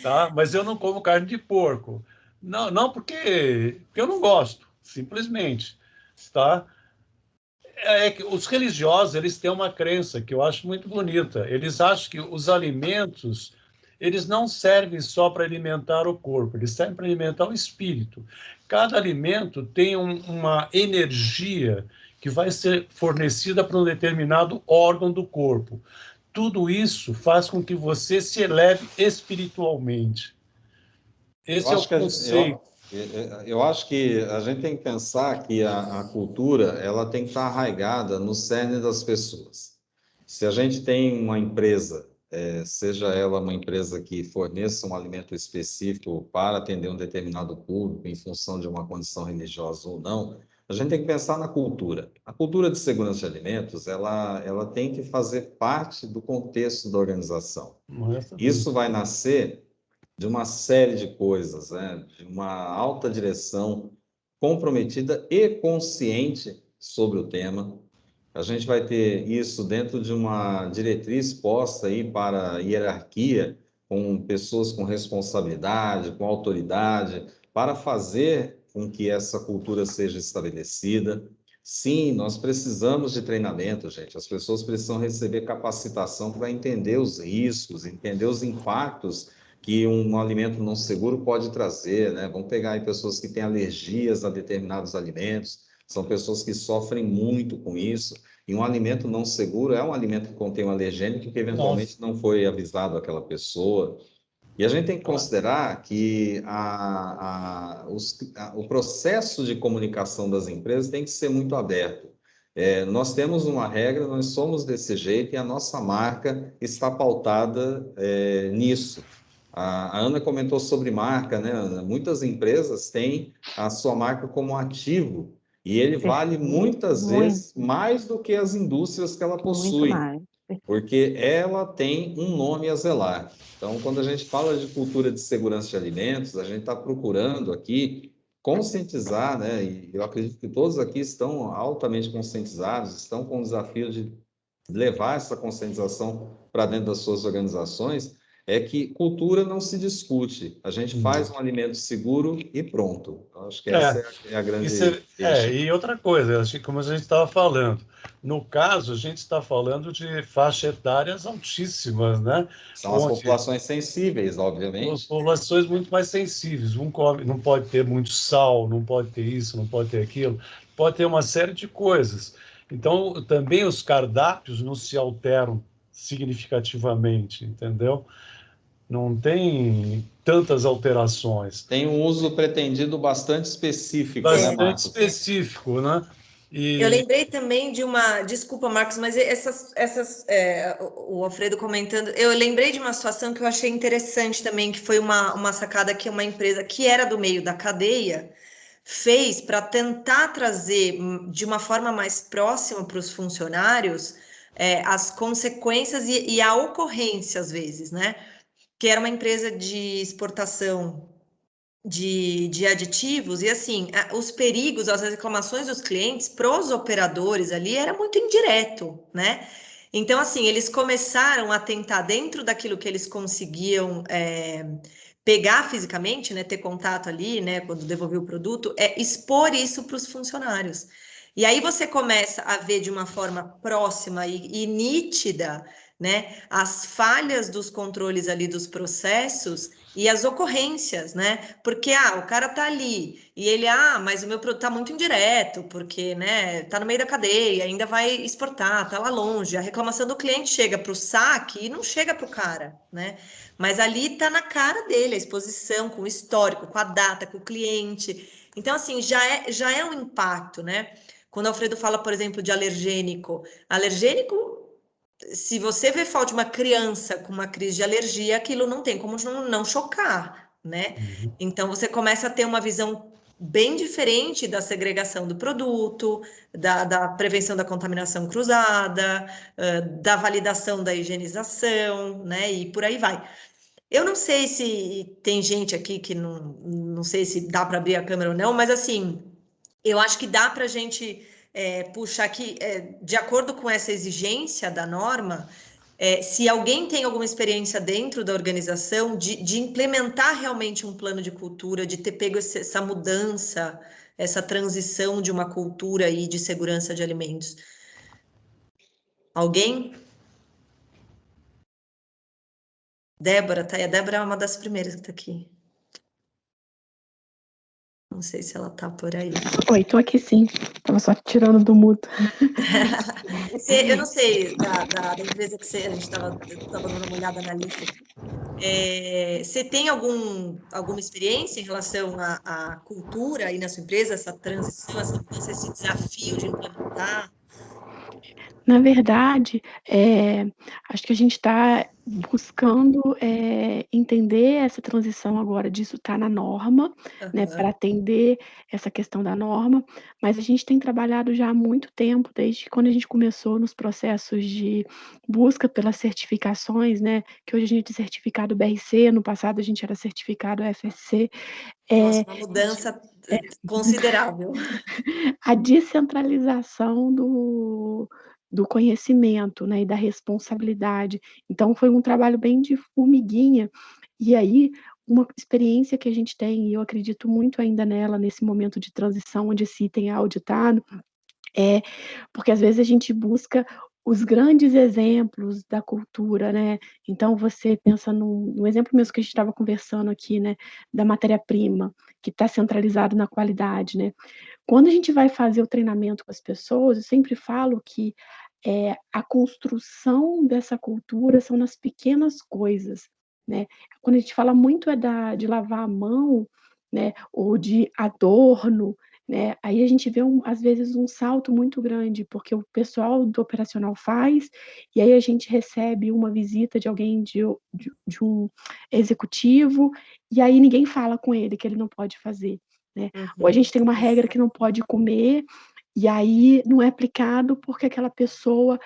tá? Mas eu não como carne de porco. Não porque eu não gosto, simplesmente, tá? É que os religiosos, eles têm uma crença que eu acho muito bonita. Eles acham que os alimentos, eles não servem só para alimentar o corpo, eles servem para alimentar o espírito. Cada alimento tem uma energia que vai ser fornecida para um determinado órgão do corpo. Tudo isso faz com que você se eleve espiritualmente. Eu Esse é o acho que conceito. eu acho que a gente tem que pensar que a cultura ela tem que estar arraigada no cerne das pessoas. Se a gente tem uma empresa, seja ela uma empresa que forneça um alimento específico para atender um determinado público em função de uma condição religiosa ou não, a gente tem que pensar na cultura. A cultura de segurança de alimentos, ela tem que fazer parte do contexto da organização. Isso vai nascer de uma série de coisas, né? De uma alta direção comprometida e consciente sobre o tema. A gente vai ter isso dentro de uma diretriz posta aí para a hierarquia, com pessoas com responsabilidade, com autoridade, para fazer com que essa cultura seja estabelecida. Sim, nós precisamos de treinamento, gente. As pessoas precisam receber capacitação para entender os riscos, entender os impactos que um alimento não seguro pode trazer, né? Vamos pegar aí pessoas que têm alergias a determinados alimentos, são pessoas que sofrem muito com isso, e um alimento não seguro é um alimento que contém um alergênico que eventualmente não foi avisado àquela pessoa. E a gente tem que considerar que o processo de comunicação das empresas tem que ser muito aberto. Nós temos uma regra, nós somos desse jeito e a nossa marca está pautada nisso. A Ana comentou sobre marca, né, Ana? Muitas empresas têm a sua marca como ativo e ele vale muitas vezes mais do que as indústrias que ela possui, porque ela tem um nome a zelar. Então, quando a gente fala de cultura de segurança de alimentos, a gente está procurando aqui conscientizar, né? E eu acredito que todos aqui estão altamente conscientizados, estão com o desafio de levar essa conscientização para dentro das suas organizações, é que cultura não se discute. A gente faz um alimento seguro e pronto. Eu acho que essa é a grande deixa. E outra coisa, acho que como a gente estava falando, no caso, a gente está falando de faixas etárias altíssimas, né? São as populações sensíveis, As obviamente. populações muito mais sensíveis. Não pode ter muito sal, não pode ter isso, não pode ter aquilo, pode ter uma série de coisas. Então, também os cardápios não se alteram significativamente, entendeu? Não tem tantas alterações. Tem um uso pretendido bastante específico, né, Bastante Marcos? específico, né? Eu lembrei também de uma. Desculpa, Marcos, mas o Alfredo comentando. Eu lembrei de uma situação que eu achei interessante também, que foi uma sacada que uma empresa que era do meio da cadeia fez para tentar trazer de uma forma mais próxima para os funcionários as consequências e a ocorrência, às vezes, né? Que era uma empresa de exportação de aditivos, e assim, os perigos, as reclamações dos clientes para os operadores ali era muito indireto, né? Então, assim, eles começaram a tentar, dentro daquilo que eles conseguiam pegar fisicamente, né, ter contato ali, né, quando devolver o produto, expor isso para os funcionários. E aí você começa a ver de uma forma próxima e nítida, né, as falhas dos controles ali dos processos e as ocorrências, né? Porque o cara tá ali e ele, mas o meu produto tá muito indireto, porque, né, tá no meio da cadeia, ainda vai exportar, tá lá longe. A reclamação do cliente chega para o saque e não chega para o cara, né? Mas ali tá na cara dele, a exposição com o histórico, com a data, com o cliente. Então, assim, já é um impacto, né? Quando o Alfredo fala, por exemplo, de alergênico, se você vê foto de uma criança com uma crise de alergia, aquilo não tem como não chocar, né? Uhum. Então você começa a ter uma visão bem diferente da segregação do produto, da prevenção da contaminação cruzada, da validação da higienização, né? E por aí vai. Eu não sei se tem gente aqui que não sei se dá para abrir a câmera ou não, mas assim, eu acho que dá para a gente puxar aqui, de acordo com essa exigência da norma, se alguém tem alguma experiência dentro da organização de implementar realmente um plano de cultura, de ter pego essa mudança, essa transição de uma cultura aí de segurança de alimentos. Alguém? Débora, tá aí. A Débora é uma das primeiras que está aqui. Não sei se ela tá por aí. Oi, tô aqui sim. Tava só tirando do mudo. Eu não sei, da empresa que a gente estava dando uma olhada na lista aqui. Você tem alguma experiência em relação à cultura aí na sua empresa, essa transição, essa mudança, esse desafio de implementar? Na verdade, acho que a gente está buscando entender essa transição agora disso estar na norma, né, para atender essa questão da norma, mas a gente tem trabalhado já há muito tempo, desde quando a gente começou nos processos de busca pelas certificações, né, que hoje a gente é certificado BRC, no passado a gente era certificado FSC. Nossa, uma mudança considerável. A descentralização do conhecimento, né, e da responsabilidade. Então foi um trabalho bem de formiguinha, e aí uma experiência que a gente tem, e eu acredito muito ainda nela, nesse momento de transição onde esse item é auditado, porque às vezes a gente busca os grandes exemplos da cultura, né, então você pensa no exemplo mesmo que a gente estava conversando aqui, né, da matéria-prima, que está centralizado na qualidade, né. Quando a gente vai fazer o treinamento com as pessoas, eu sempre falo que, a construção dessa cultura são nas pequenas coisas, né. Quando a gente fala muito de lavar a mão, né, ou de adorno, né, aí a gente vê às vezes um salto muito grande, porque o pessoal do operacional faz, e aí a gente recebe uma visita de alguém de um executivo, e aí ninguém fala com ele que ele não pode fazer, né. Ou a gente tem uma regra que não pode comer, e aí não é aplicado porque aquela pessoa,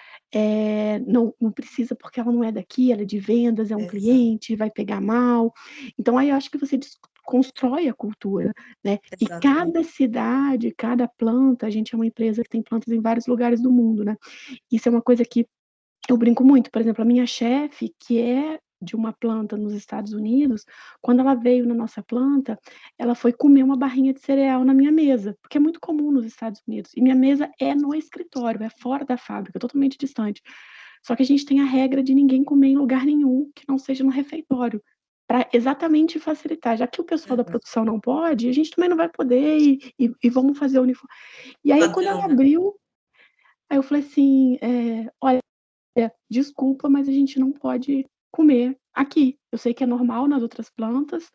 não precisa, porque ela não é daqui, ela é de vendas, é um Exato. cliente, vai pegar mal. Então aí eu acho que você constrói a cultura, né. E Exatamente. cada cidade, cada planta, a gente é uma empresa que tem plantas em vários lugares do mundo, né. Isso é uma coisa que eu brinco muito, por exemplo, a minha chefe, que é de uma planta nos Estados Unidos, quando ela veio na nossa planta, ela foi comer uma barrinha de cereal na minha mesa, porque é muito comum nos Estados Unidos, e minha mesa é no escritório, é fora da fábrica, totalmente distante. Só que a gente tem a regra de ninguém comer em lugar nenhum que não seja no refeitório, para exatamente facilitar, já que o pessoal da produção não pode, a gente também não vai poder e vamos fazer o uniforme. E aí quando Padrão, ela né? abriu, aí eu falei assim, "Olha, desculpa, mas a gente não pode comer aqui. Eu sei que é normal nas outras plantas,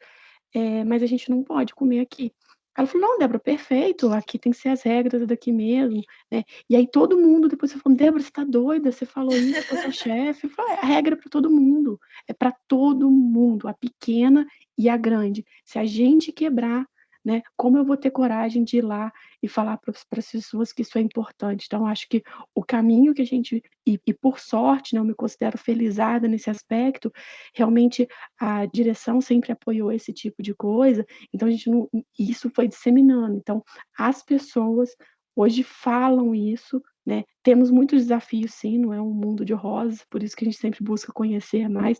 mas a gente não pode comer aqui". Ela falou: "Não, Débora, perfeito, aqui tem que ser as regras, é daqui mesmo", né. E aí todo mundo depois foi falando: "Débora, você tá doida? Você falou isso pra sua chefe?" Eu falei: "É, a regra é pra todo mundo, é pra todo mundo, a pequena e a grande. Se a gente quebrar, né? Como eu vou ter coragem de ir lá e falar para as pessoas que isso é importante? Então, acho que o caminho que a gente, e por sorte, né, eu me considero felizada nesse aspecto, realmente a direção sempre apoiou esse tipo de coisa, então a gente não, isso foi disseminando. Então, as pessoas hoje falam isso, né? Temos muitos desafios, sim, não é um mundo de rosas, por isso que a gente sempre busca conhecer mais,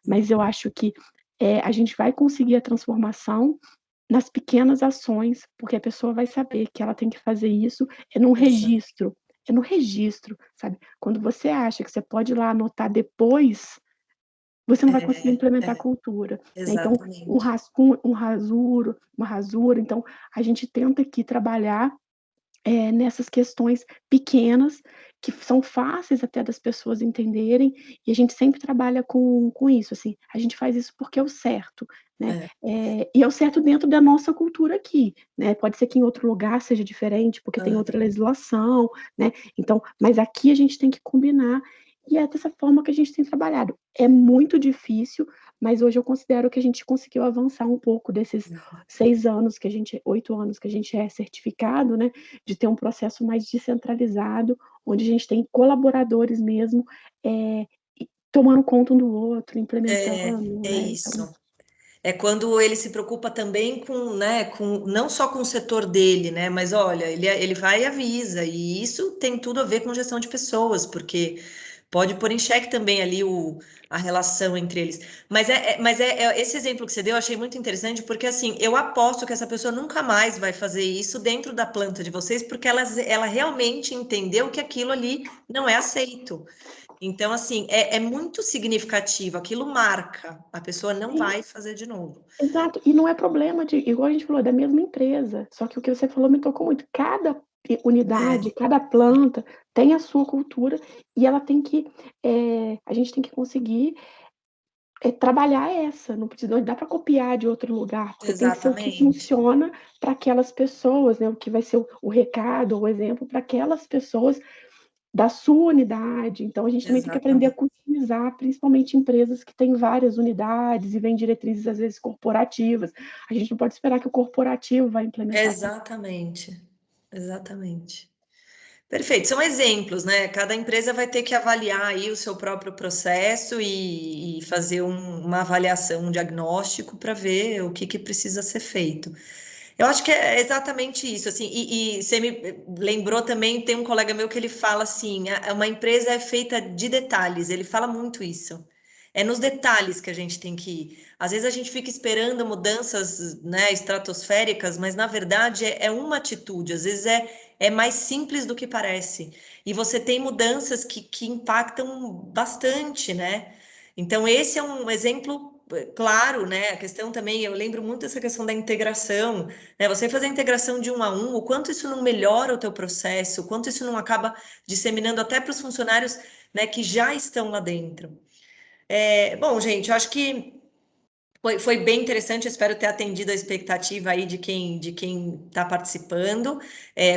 mas eu acho que a gente vai conseguir a transformação nas pequenas ações, porque a pessoa vai saber que ela tem que fazer isso é no registro, sabe? Quando você acha que você pode ir lá anotar depois, você não vai conseguir implementar a cultura, né? Então, um exatamente. rascunho, uma rasura, então a gente tenta aqui trabalhar nessas questões pequenas, que são fáceis até das pessoas entenderem, e a gente sempre trabalha com isso, assim, a gente faz isso porque é o certo, né, É. e é o certo dentro da nossa cultura aqui, né, pode ser que em outro lugar seja diferente, porque tem Aham. outra legislação, né, então, mas aqui a gente tem que combinar, e é dessa forma que a gente tem trabalhado. É muito difícil, mas hoje eu considero que a gente conseguiu avançar um pouco desses 6 anos que a gente 8 anos que a gente é certificado, né, de ter um processo mais descentralizado, onde a gente tem colaboradores mesmo, tomando conta um do outro, implementando, É né, então isso. É quando ele se preocupa também com, né, com não só com o setor dele, né, mas olha, ele vai e avisa, e isso tem tudo a ver com gestão de pessoas, porque pode pôr em xeque também ali a relação entre eles. Esse exemplo que você deu, eu achei muito interessante, porque assim, eu aposto que essa pessoa nunca mais vai fazer isso dentro da planta de vocês, porque ela realmente entendeu que aquilo ali não é aceito. Então, assim, é muito significativo, aquilo marca, a pessoa não sim, vai fazer de novo. exato, e não é problema de igual a gente falou, é da mesma empresa, só que o que você falou me tocou muito, cada unidade, É, cada planta tem a sua cultura e ela tem que, a gente tem que conseguir trabalhar essa, não precisa, não dá para copiar de outro lugar, porque tem que ser o que exatamente, funciona para aquelas pessoas, né, o que vai ser o recado, o exemplo para aquelas pessoas da sua unidade. Então a gente também tem que aprender a exatamente, customizar, principalmente empresas que têm várias unidades e vêm diretrizes, às vezes, corporativas. A gente não pode esperar que o corporativo vai implementar tudo. exatamente, exatamente. Perfeito, são exemplos, né? Cada empresa vai ter que avaliar aí o seu próprio processo e fazer uma avaliação, um diagnóstico para ver o que precisa ser feito. Eu acho que é exatamente isso, assim, e você me lembrou também, tem um colega meu que ele fala assim, uma empresa é feita de detalhes, ele fala muito isso. É nos detalhes que a gente tem que ir. Às vezes a gente fica esperando mudanças, né, estratosféricas, mas na verdade é uma atitude, às vezes é mais simples do que parece. E você tem mudanças que impactam bastante, né? Então, esse é um exemplo claro, né? A questão também, eu lembro muito dessa questão da integração, né? Você fazer a integração de um a um, o quanto isso não melhora o teu processo, o quanto isso não acaba disseminando até para os funcionários, né, que já estão lá dentro. Bom, gente, eu acho que foi bem interessante, eu espero ter atendido a expectativa aí de quem está participando.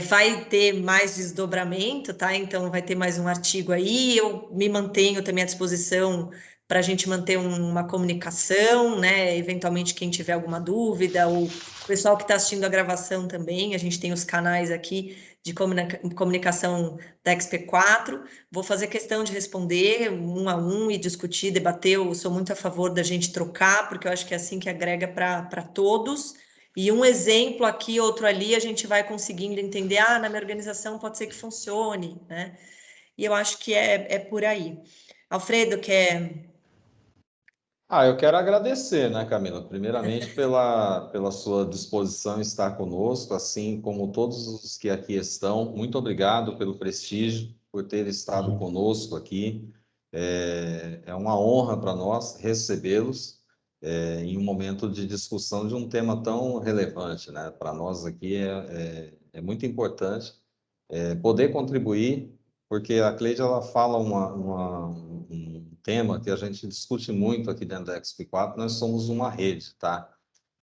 Vai ter mais desdobramento, tá? Então vai ter mais um artigo aí. Eu me mantenho também à disposição para a gente manter uma comunicação, né? Eventualmente, quem tiver alguma dúvida, ou o pessoal que está assistindo a gravação também, a gente tem os canais aqui de comunicação da XP4. Vou fazer questão de responder um a um e discutir, debater. Eu sou muito a favor da gente trocar, porque eu acho que é assim que agrega para todos. E um exemplo aqui, outro ali, a gente vai conseguindo entender, na minha organização pode ser que funcione, né? E eu acho que é por aí. Alfredo, quer. Eu quero agradecer, né, Camila? Primeiramente pela sua disposição em estar conosco, assim como todos os que aqui estão. Muito obrigado pelo prestígio, por ter estado conosco aqui. É uma honra para nós recebê-los, em um momento de discussão de um tema tão relevante, né? Para nós aqui é muito importante poder contribuir, porque a Cleide ela fala um tema que a gente discute muito aqui dentro da XP4, nós somos uma rede, tá?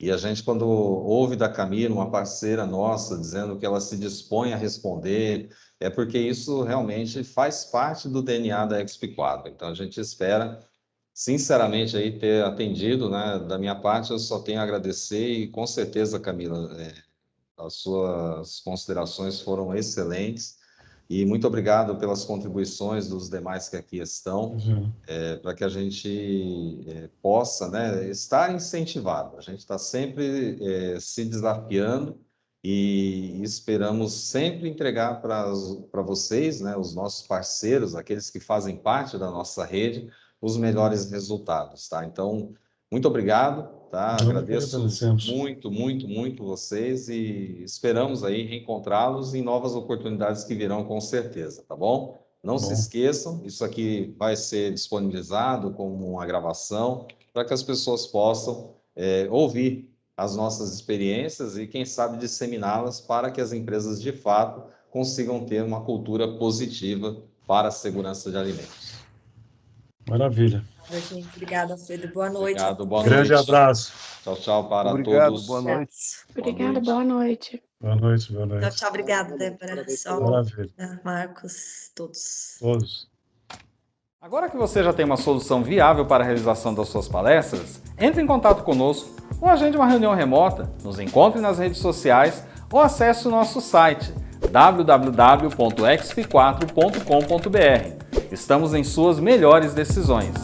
E a gente, quando ouve da Camila, uma parceira nossa, dizendo que ela se dispõe a responder, é porque isso realmente faz parte do DNA da XP4. Então, a gente espera sinceramente aí ter atendido, né? Da minha parte, eu só tenho a agradecer e com certeza, Camila, as suas considerações foram excelentes e muito obrigado pelas contribuições dos demais que aqui estão, para que a gente possa, né, estar incentivado. A gente está sempre se desafiando e esperamos sempre entregar para vocês, né, os nossos parceiros, aqueles que fazem parte da nossa rede, os melhores resultados, tá? Então, muito obrigado, tá? Agradeço muito, muito, muito vocês e esperamos aí reencontrá-los em novas oportunidades que virão com certeza, tá bom? Não se esqueçam, isso aqui vai ser disponibilizado como uma gravação para que as pessoas possam ouvir as nossas experiências e, quem sabe, disseminá-las para que as empresas, de fato, consigam ter uma cultura positiva para a segurança de alimentos. Maravilha. Obrigada, Pedro. Boa noite. Obrigado, boa Grande noite. abraço. Tchau, tchau para Obrigado, todos. boa noite. Obrigada, boa noite. Boa noite, boa Tchau, noite. tchau. Obrigada, Débora, Sol, Maravilha. Marcos, todos. Todos. Agora que você já tem uma solução viável para a realização das suas palestras, entre em contato conosco ou agende uma reunião remota, nos encontre nas redes sociais ou acesse o nosso site www.exp4.com.br. Estamos em suas melhores decisões.